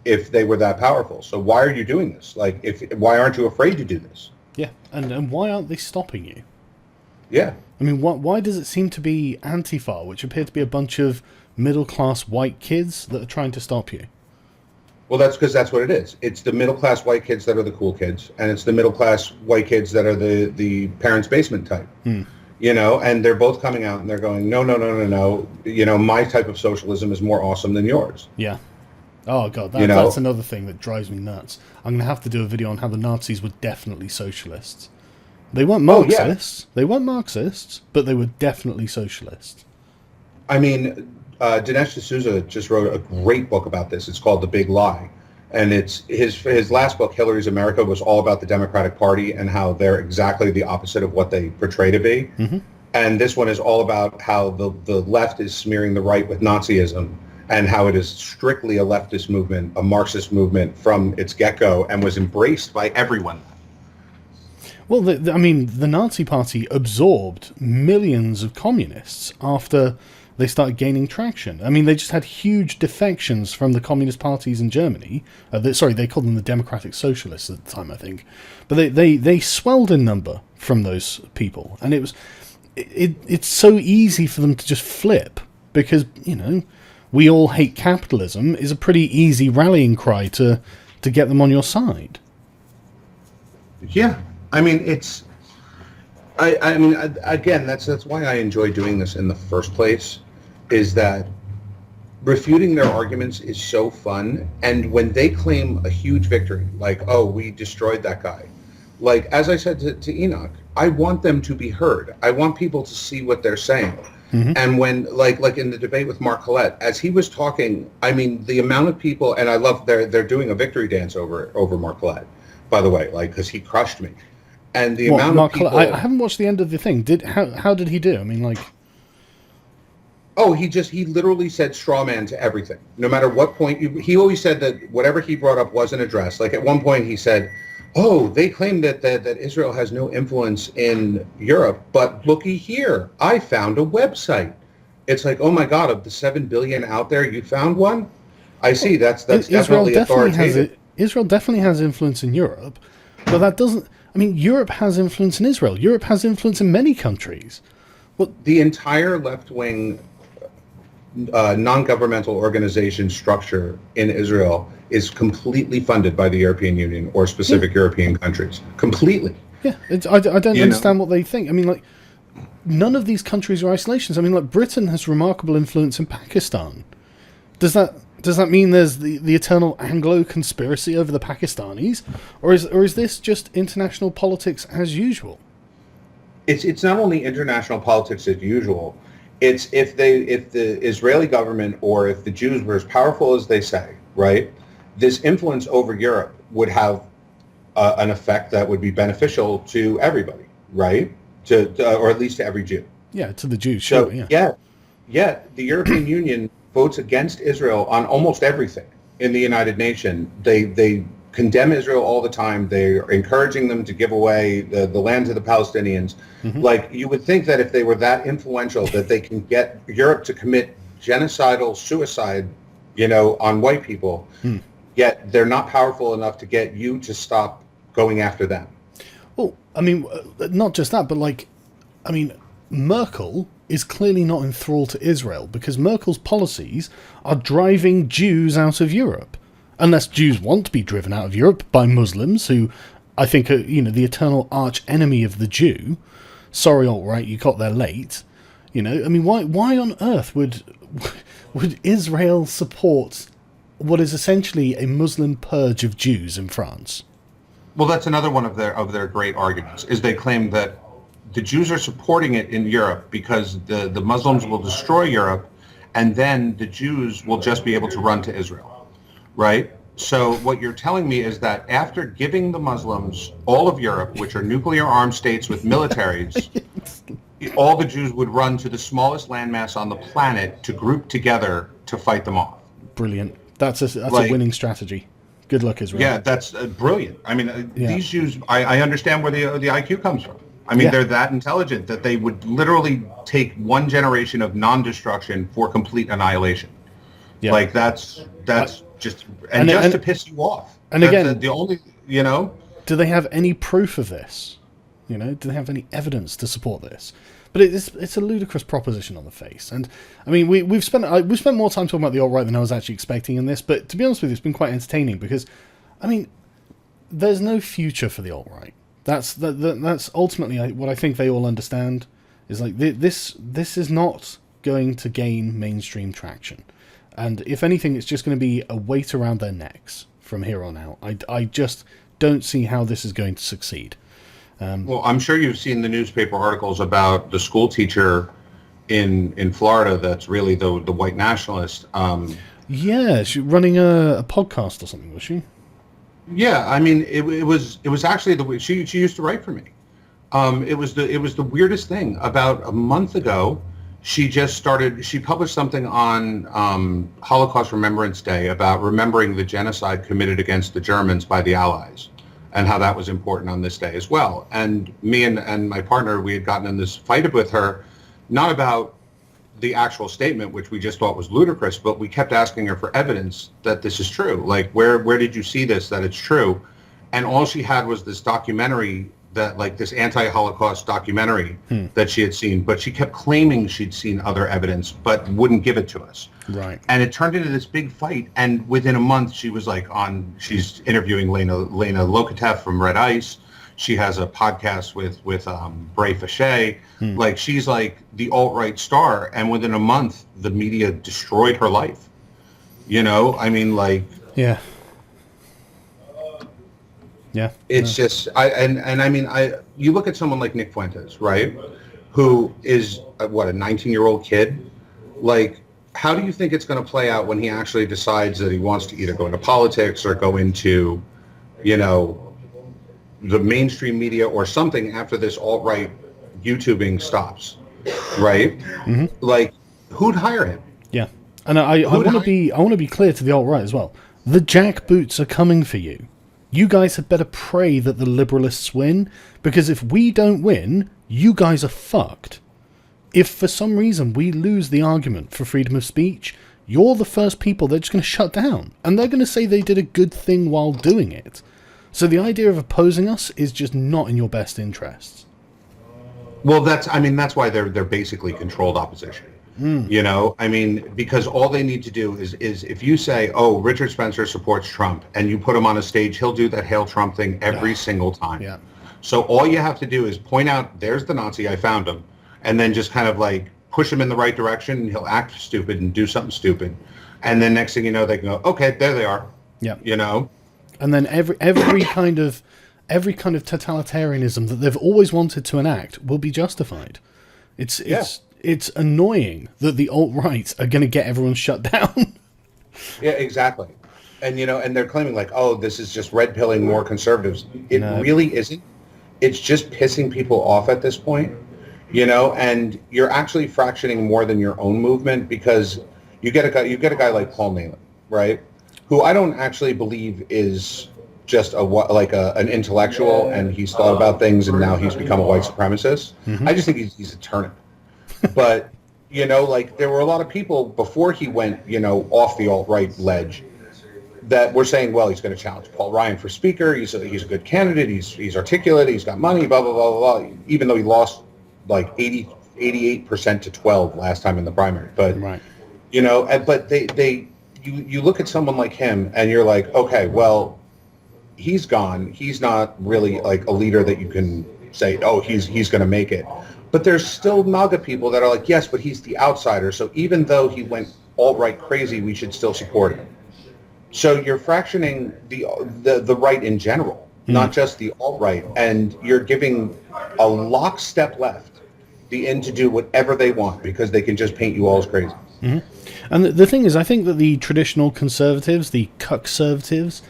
B: if they were that powerful. So why are you doing this? Like, why aren't you afraid to do this?
A: Yeah, and why aren't they stopping you?
B: Yeah.
A: I mean, why does it seem to be Antifa, which appear to be a bunch of middle-class white kids that are trying to stop you?
B: Well, that's because that's what it is. It's the middle-class white kids that are the cool kids, and it's the middle-class white kids that are the parents' basement type. And they're both coming out and they're going, no. My type of socialism is more awesome than yours.
A: Yeah. Oh, God, that's another thing that drives me nuts. I'm going to have to do a video on how the Nazis were definitely socialists. They weren't Marxists. They weren't Marxists, but they were definitely socialists.
B: I mean, Dinesh D'Souza just wrote a great book about this. It's called The Big Lie. And it's his last book, Hillary's America, was all about the Democratic Party and how they're exactly the opposite of what they portray to be. Mm-hmm. And this one is all about how the left is smearing the right with Nazism, and how it is strictly a leftist movement, a Marxist movement from its get-go, and was embraced by everyone.
A: Well, the Nazi Party absorbed millions of communists after they started gaining traction. I mean, they just had huge defections from the communist parties in Germany. They called them the Democratic Socialists at the time, I think. But they swelled in number from those people. And it's so easy for them to just flip because, we all hate capitalism is a pretty easy rallying cry to get them on your side.
B: Yeah. I mean, again, that's why I enjoy doing this in the first place, is that refuting their arguments is so fun. And when they claim a huge victory, like, oh, we destroyed that guy. Like, as I said to Enoch, I want them to be heard. I want people to see what they're saying. Mm-hmm. And when, like in the debate with Mark Collette, as he was talking, I mean, the amount of people, and I love they're doing a victory dance over Mark Collette, by the way, like, because he crushed me. And the amount Mark of people...
A: I haven't watched the end of the thing. How did he do? I mean, like...
B: Oh, he literally said straw man to everything. No matter what point, he always said that whatever he brought up wasn't addressed. Like at one point he said, oh, they claim that Israel has no influence in Europe, but looky here, I found a website. It's like, oh my God, of the 7 billion out there, you found one? I see, that's definitely authoritative.
A: Israel definitely has influence in Europe, but that doesn't... I mean, Europe has influence in Israel. Europe has influence in many countries.
B: Well, the entire left-wing non-governmental organization structure in Israel is completely funded by the European Union or specific European countries. Completely.
A: Yeah, I don't understand what they think. I mean, like, none of these countries are isolations. I mean, like, Britain has remarkable influence in Pakistan. Does that mean there's the eternal Anglo conspiracy over the Pakistanis, or is this just international politics as usual?
B: It's not only international politics as usual. It's if the Israeli government or if the Jews were as powerful as they say, right, this influence over Europe would have an effect that would be beneficial to everybody, right? Or at least to every Jew.
A: Yeah, to the Jews,
B: So
A: sure, yeah.
B: yet the European Union votes against Israel on almost everything in the United Nations. They condemn Israel all the time. They're encouraging them to give away the land to the Palestinians.
A: Mm-hmm.
B: Like, you would think that if they were that influential, that they can get Europe to commit genocidal suicide, on white people. Yet they're not powerful enough to get you to stop going after them.
A: Well, I mean, not just that, but Merkel is clearly not enthralled to Israel because Merkel's policies are driving Jews out of Europe. Unless Jews want to be driven out of Europe by Muslims, who I think are, the eternal arch enemy of the Jew. Sorry, alt-right, you got there late. Why on earth would Israel support what is essentially a Muslim purge of Jews in France?
B: Well, that's another one of their great arguments, is they claim that the Jews are supporting it in Europe because the Muslims will destroy Europe, and then the Jews will just be able to run to Israel, right? So what you're telling me is that after giving the Muslims all of Europe, which are nuclear armed states with militaries, all the Jews would run to the smallest landmass on the planet to group together to fight them off.
A: Brilliant. That's a winning strategy. Good luck, Israel.
B: Yeah, that's brilliant. I mean, these Jews, I understand where the IQ comes from. I mean, they're that intelligent that they would literally take one generation of non-destruction for complete annihilation. Yeah. Like, that's just to piss you off.
A: And again,
B: the only,
A: do they have any proof of this? Do they have any evidence to support this? But it's a ludicrous proposition on the face. And I mean, we've spent more time talking about the alt-right than I was actually expecting in this. But to be honest with you, it's been quite entertaining because, I mean, there's no future for the alt-right. That's ultimately what I think they all understand. Is like this is not going to gain mainstream traction, and if anything, it's just going to be a weight around their necks from here on out. I just don't see how this is going to succeed.
B: Well, I'm sure you've seen the newspaper articles about the school teacher in Florida that's really the white nationalist.
A: Yeah, she's running a podcast or something, was she?
B: Yeah, I mean, it was actually the way she used to write for me. It was the weirdest thing. About a month ago, she published something on Holocaust Remembrance Day about remembering the genocide committed against the Germans by the Allies, and how that was important on this day as well. And me and my partner, we had gotten in this fight with her, not about the actual statement, which we just thought was ludicrous, but we kept asking her for evidence that this is true. Like, where did you see this, that it's true? And all she had was this documentary, this anti-Holocaust documentary that she had seen, but she kept claiming she'd seen other evidence, but wouldn't give it to us.
A: Right.
B: And it turned into this big fight. And within a month, she was she's interviewing Lena Lokatev from Red Ice. She has a podcast with Bray Fachet. Like, she's like the alt-right star. And within a month, the media destroyed her life. I mean, like...
A: Yeah. Yeah.
B: It's just... you look at someone like Nick Fuentes, right? Who is, a 19-year-old kid? Like, how do you think it's going to play out when he actually decides that he wants to either go into politics or go into, the mainstream media or something after this alt-right YouTubing stops, right? Mm-hmm. Like, who'd hire him?
A: Yeah, and I want to be clear to the alt-right as well. The jackboots are coming for you. You guys had better pray that the liberalists win, because if we don't win, you guys are fucked. If for some reason we lose the argument for freedom of speech, you're the first people they're just going to shut down, and they're going to say they did a good thing while doing it. So the idea of opposing us is just not in your best interests.
B: Well, that's why they're basically controlled opposition. Because all they need to do is if you say, oh, Richard Spencer supports Trump, and you put him on a stage, he'll do that Hail Trump thing every single time. Yeah. So all you have to do is point out, there's the Nazi, I found him, and then just kind of like push him in the right direction, and he'll act stupid and do something stupid. And then next thing you know, they can go, okay, there they are. Yeah.
A: And then every kind of totalitarianism that they've always wanted to enact will be justified. It's annoying that the alt-right are going to get everyone shut down.
B: Yeah, exactly. And and they're claiming like, oh, this is just red pilling more conservatives. It really isn't. It's just pissing people off at this point, and you're actually fractioning more than your own movement, because you get a guy like Paul Nehlen, right? Who I don't actually believe is just an intellectual, and he's thought about things and now he's become a white supremacist. Mm-hmm. I just think he's a turnip. But like there were a lot of people before he went off the alt-right ledge that were saying, well, he's going to challenge Paul Ryan for speaker. He's a good candidate. He's articulate. He's got money. Blah blah blah blah blah. Even though he lost like 88% to 12 last time in the primary, but
A: right.
B: But you look at someone like him and you're like, okay, well, he's gone. He's not really like a leader that you can say, oh, he's going to make it. But there's still MAGA people that are like, yes, but he's the outsider. So even though he went alt-right crazy, we should still support him. So you're fractioning the right in general, not just the alt-right, and you're giving a lockstep left the in to do whatever they want because they can just paint you all as crazy.
A: Mm-hmm. And the thing is, I think that the traditional conservatives, the cuck-servatives,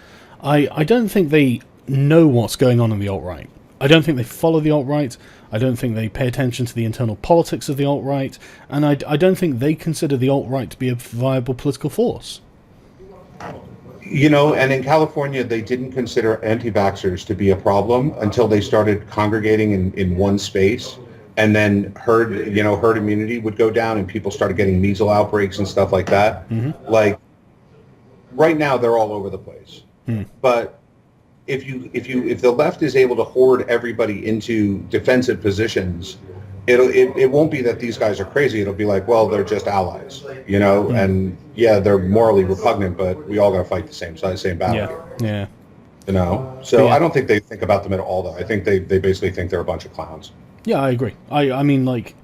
A: I don't think they know what's going on in the alt-right. I don't think they follow the alt-right. I don't think they pay attention to the internal politics of the alt-right. And I don't think they consider the alt-right to be a viable political force.
B: And in California, they didn't consider anti-vaxxers to be a problem until they started congregating in one space. And then herd immunity would go down and people started getting measles outbreaks and stuff like that. Mm-hmm. Like right now, they're all over the place. Mm. But if the left is able to hoard everybody into defensive positions, it won't be that these guys are crazy. It'll be like, well, they're just allies, and yeah, they're morally repugnant, but we all got to fight the same battle here.
A: Yeah.
B: So yeah. I don't think they think about them at all, though. I think they basically think they're a bunch of clowns.
A: Yeah, I agree. I mean, like,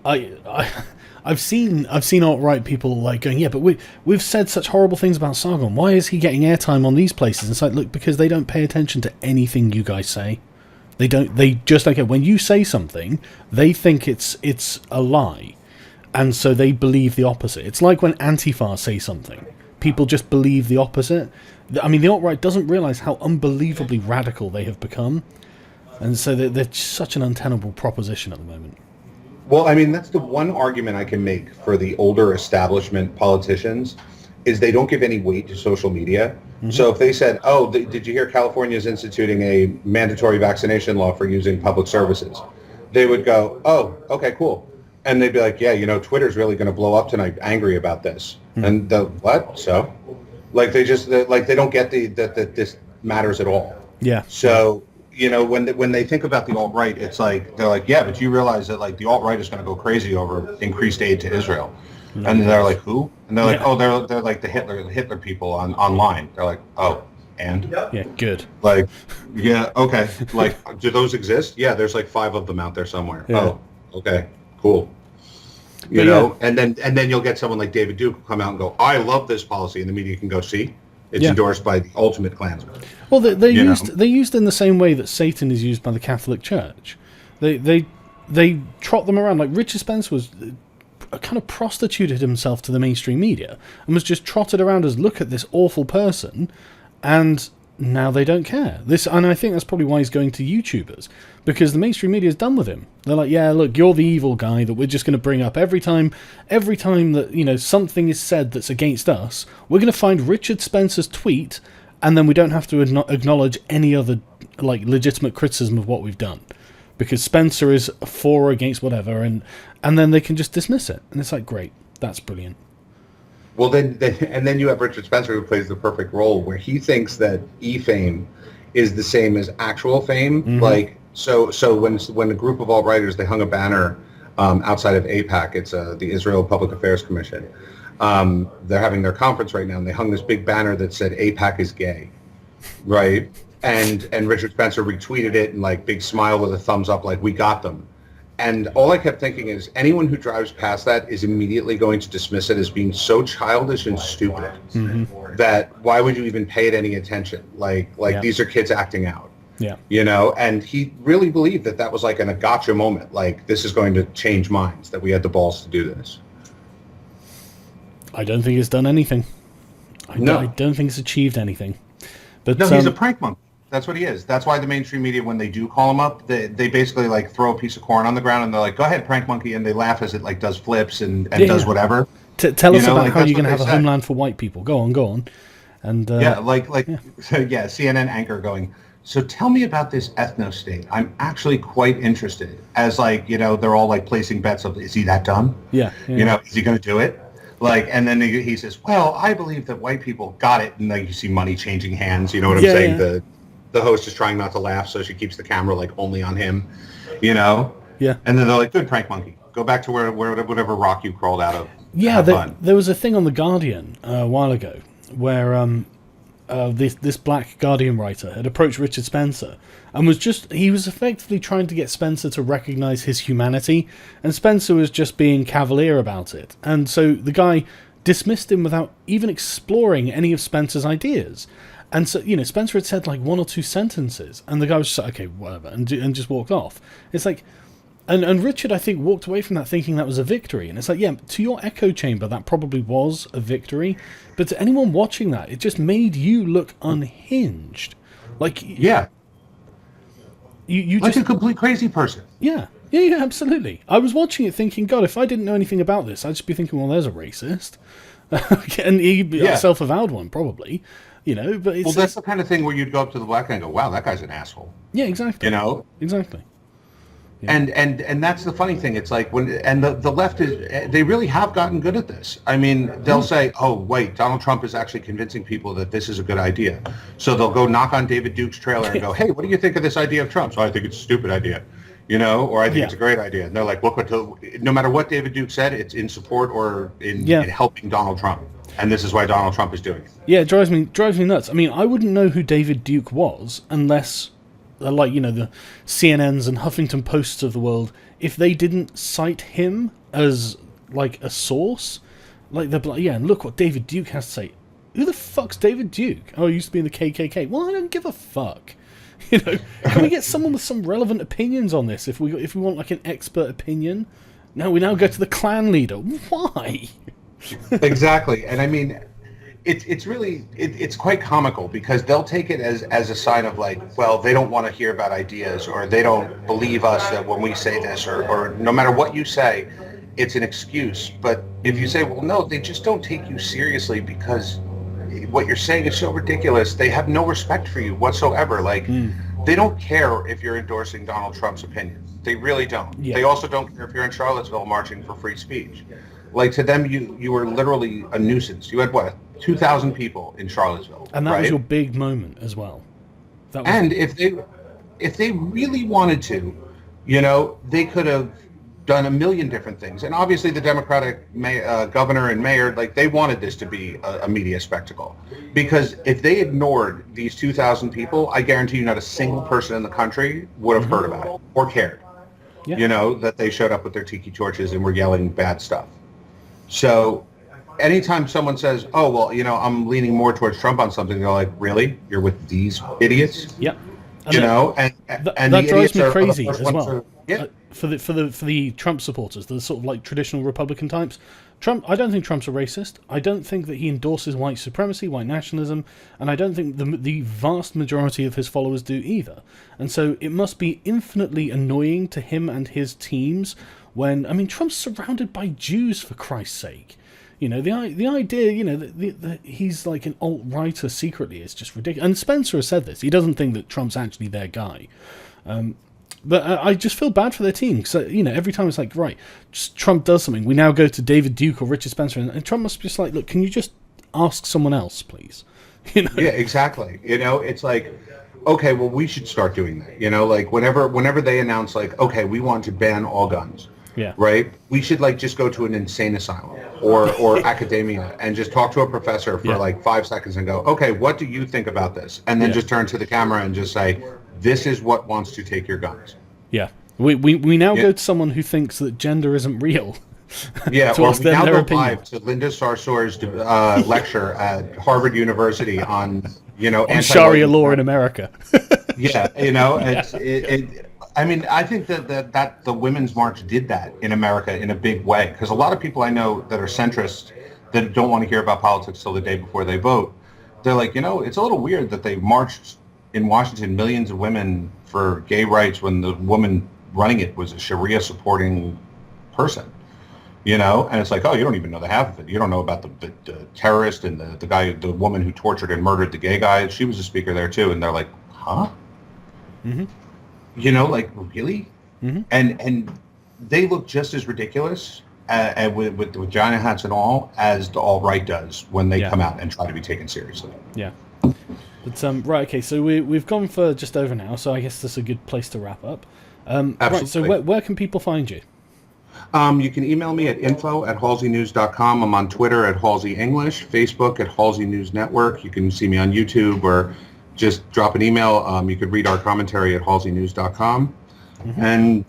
A: I've seen alt-right people like going, yeah, but we've said such horrible things about Sargon. Why is he getting airtime on these places? And it's like, look, because they don't pay attention to anything you guys say. They just don't care. When you say something, they think it's a lie, and so they believe the opposite. It's like when Antifa say something, people just believe the opposite. I mean, the alt-right doesn't realize how unbelievably radical they have become, and so they're such an untenable proposition at the moment.
B: Well, I mean, that's the one argument I can make for the older establishment politicians is they don't give any weight to social media. Mm-hmm. So if they said, oh, did you hear California is instituting a mandatory vaccination law for using public services? They would go, oh, okay, cool. And they'd be like, yeah, Twitter's really going to blow up tonight angry about this. Mm-hmm. And what? So? Like they don't get that this matters at all.
A: Yeah.
B: So, when they think about the alt-right, it's like, they're like, yeah, but you realize that like the alt-right is going to go crazy over increased aid to Israel. Mm-hmm. And they're like, who? And they're like, oh, they're like the Hitler people online. They're like, oh, and?
A: Yeah, good.
B: Like, yeah, okay. Like, do those exist? Yeah, there's like 5 of them out there somewhere. Yeah. Oh, okay, cool. And then you'll get someone like David Duke come out and go, I love this policy, and the media can go, see, it's endorsed by the ultimate Klansman.
A: Well, they're used in the same way that Satan is used by the Catholic Church. They trot them around. Like Richard Spencer was kind of prostituted himself to the mainstream media and was just trotted around as, look at this awful person, and now they don't care. And I think that's probably why he's going to YouTubers, because the mainstream media is done with him. They're like, yeah, look, you're the evil guy that we're just going to bring up every time that something is said that's against us. We're going to find Richard Spencer's tweet, and then we don't have to acknowledge any other like legitimate criticism of what we've done, because Spencer is for or against whatever, and then they can just dismiss it. And it's like, great, that's brilliant.
B: Well, then you have Richard Spencer, who plays the perfect role, where he thinks that e-fame is the same as actual fame. Mm-hmm. Like, so when a group of alt-righters, they hung a banner outside of AIPAC, it's the Israel Public Affairs Commission. They're having their conference right now, and they hung this big banner that said AIPAC is gay, right? And Richard Spencer retweeted it and like big smile with a thumbs up, like, we got them. And all I kept thinking is anyone who drives past that is immediately going to dismiss it as being so childish and stupid that why would you even pay it any attention? Like these are kids acting out.
A: Yeah.
B: And he really believed that was like a gotcha moment. Like, this is going to change minds, that we had the balls to do this.
A: I don't think it's done anything. I don't think it's achieved anything. But
B: no, he's a prank monkey. That's what he is. That's why the mainstream media, when they do call him up, they basically like throw a piece of corn on the ground and they're like, "Go ahead, prank monkey," and they laugh as it like does flips and does whatever.
A: Tell us about how you're going to have a homeland for white people. Go on. And CNN anchor going, so tell me about this ethno state. I'm actually quite interested. As like, they're all like placing bets of, is he that dumb? Yeah.
B: Is he going to do it? Like, and then he says, well, I believe that white people got it. And like you see money changing hands. You know what I'm saying? Yeah. The host is trying not to laugh, so she keeps the camera like only on him. Yeah. And then they're like, good, prank monkey. Go back to whatever rock you crawled out of.
A: Yeah, there was a thing on The Guardian a while ago where this black Guardian writer had approached Richard Spencer and he was effectively trying to get Spencer to recognize his humanity, and Spencer was just being cavalier about it. And so the guy dismissed him without even exploring any of Spencer's ideas. And so, Spencer had said like one or two sentences, and the guy was just like, okay, whatever, and just walked off. It's like, and Richard, I think, walked away from that thinking that was a victory. And it's like, yeah, to your echo chamber, that probably was a victory. But to anyone watching that, it just made you look unhinged. Like,
B: yeah. You like just a complete crazy person.
A: Yeah, absolutely. I was watching it thinking, God, if I didn't know anything about this, I'd just be thinking, well, there's a racist. And he'd be a self-avowed one, probably. But it's...
B: Well, that's the kind of thing where you'd go up to the black guy and go, wow, that guy's an asshole.
A: Yeah, exactly.
B: Exactly. Yeah. And that's the funny thing. It's like the left they really have gotten good at this. I mean, they'll say, oh, wait, Donald Trump is actually convincing people that this is a good idea. So they'll go knock on David Duke's trailer and go, hey, what do you think of this idea of Trump? So I think it's a stupid idea, or I think it's a great idea. And they're like, look, no matter what David Duke said, it's in support or in helping Donald Trump. And this is why Donald Trump is doing it.
A: Yeah, it drives me nuts. I mean, I wouldn't know who David Duke was unless, the CNNs and Huffington Posts of the world, if they didn't cite him as, like, a source, like, they're like, and look what David Duke has to say. Who the fuck's David Duke? Oh, he used to be in the KKK. Well, I don't give a fuck. Can we get someone with some relevant opinions on this if we want, like, an expert opinion? No, we now go to the Klan leader. Why?
B: Exactly. And I mean, it's really it's quite comical because they'll take it as a sign of like, well, they don't want to hear about ideas, or they don't believe us that when we say this, or no matter what you say, it's an excuse. But if you say, well, no, they just don't take you seriously because what you're saying is so ridiculous. They have no respect for you whatsoever. Like, they don't care if you're endorsing Donald Trump's opinion. They really don't. Yeah. They also don't care if you're in Charlottesville marching for free speech. Like, to them, you were literally a nuisance. You had, 2,000 people in Charlottesville.
A: And that was your big moment as well.
B: And if they really wanted to, they could have done a million different things. And obviously the Democratic governor and mayor, like, they wanted this to be a media spectacle. Because if they ignored these 2,000 people, I guarantee you not a single person in the country would have heard about it or cared. Yeah. That they showed up with their tiki torches and were yelling bad stuff. So anytime someone says, oh, well, I'm leaning more towards Trump on something, they're like, really? You're with these idiots?
A: Yep.
B: And
A: that drives me crazy as well. For the Trump supporters, the sort of like traditional Republican types, I don't think Trump's a racist. I don't think that he endorses white supremacy, white nationalism, and I don't think the vast majority of his followers do either. And so it must be infinitely annoying to him and his teams when, Trump's surrounded by Jews, for Christ's sake. The idea, that he's like an alt-righter secretly is just ridiculous. And Spencer has said this. He doesn't think that Trump's actually their guy. But I just feel bad for their team. Because, every time it's like, right, Trump does something, we now go to David Duke or Richard Spencer. And Trump must be just like, look, can you just ask someone else, please?
B: Yeah, exactly. It's like, okay, well, we should start doing that. Like, whenever they announce, like, okay, we want to ban all guns.
A: Yeah.
B: Right? We should, like, just go to an insane asylum or academia and just talk to a professor for, like, 5 seconds and go, okay, what do you think about this? And then just turn to the camera and just say, this is what wants to take your guns.
A: Yeah. We now go to someone who thinks that gender isn't real.
B: Yeah, or we now go live to Linda Sarsour's lecture at Harvard University on,
A: on Sharia law in America.
B: I think that the Women's March did that in America in a big way, because a lot of people I know that are centrist that don't want to hear about politics till the day before they vote. They're like, it's a little weird that they marched in Washington millions of women for gay rights when the woman running it was a Sharia supporting person. And it's like, oh, you don't even know the half of it. You don't know about the terrorist and the woman who tortured and murdered the gay guy. She was a speaker there too. And they're like, huh?
A: Mm-hmm.
B: Like, really?
A: Mm-hmm.
B: And they look just as ridiculous with the vagina hats and all as the alt-right does when they come out and try to be taken seriously.
A: Yeah. But, right, okay, so we've gone for just over now, so I guess that's a good place to wrap up.
B: Absolutely.
A: Right, so where can people find you?
B: You can email me at info@halseynews.com. I'm on Twitter at Halsey English, Facebook at Halsey News Network. You can see me on YouTube or just drop an email. You could read our commentary at halseynews.com. Mm-hmm. And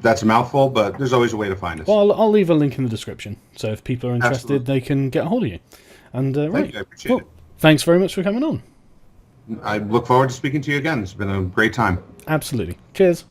B: that's a mouthful, but there's always a way to find us.
A: Well, I'll leave a link in the description, so if people are interested, they can get a hold of you. And
B: Thank you, I appreciate it.
A: Thanks very much for coming on.
B: I look forward to speaking to you again. It's been a great time.
A: Absolutely. Cheers.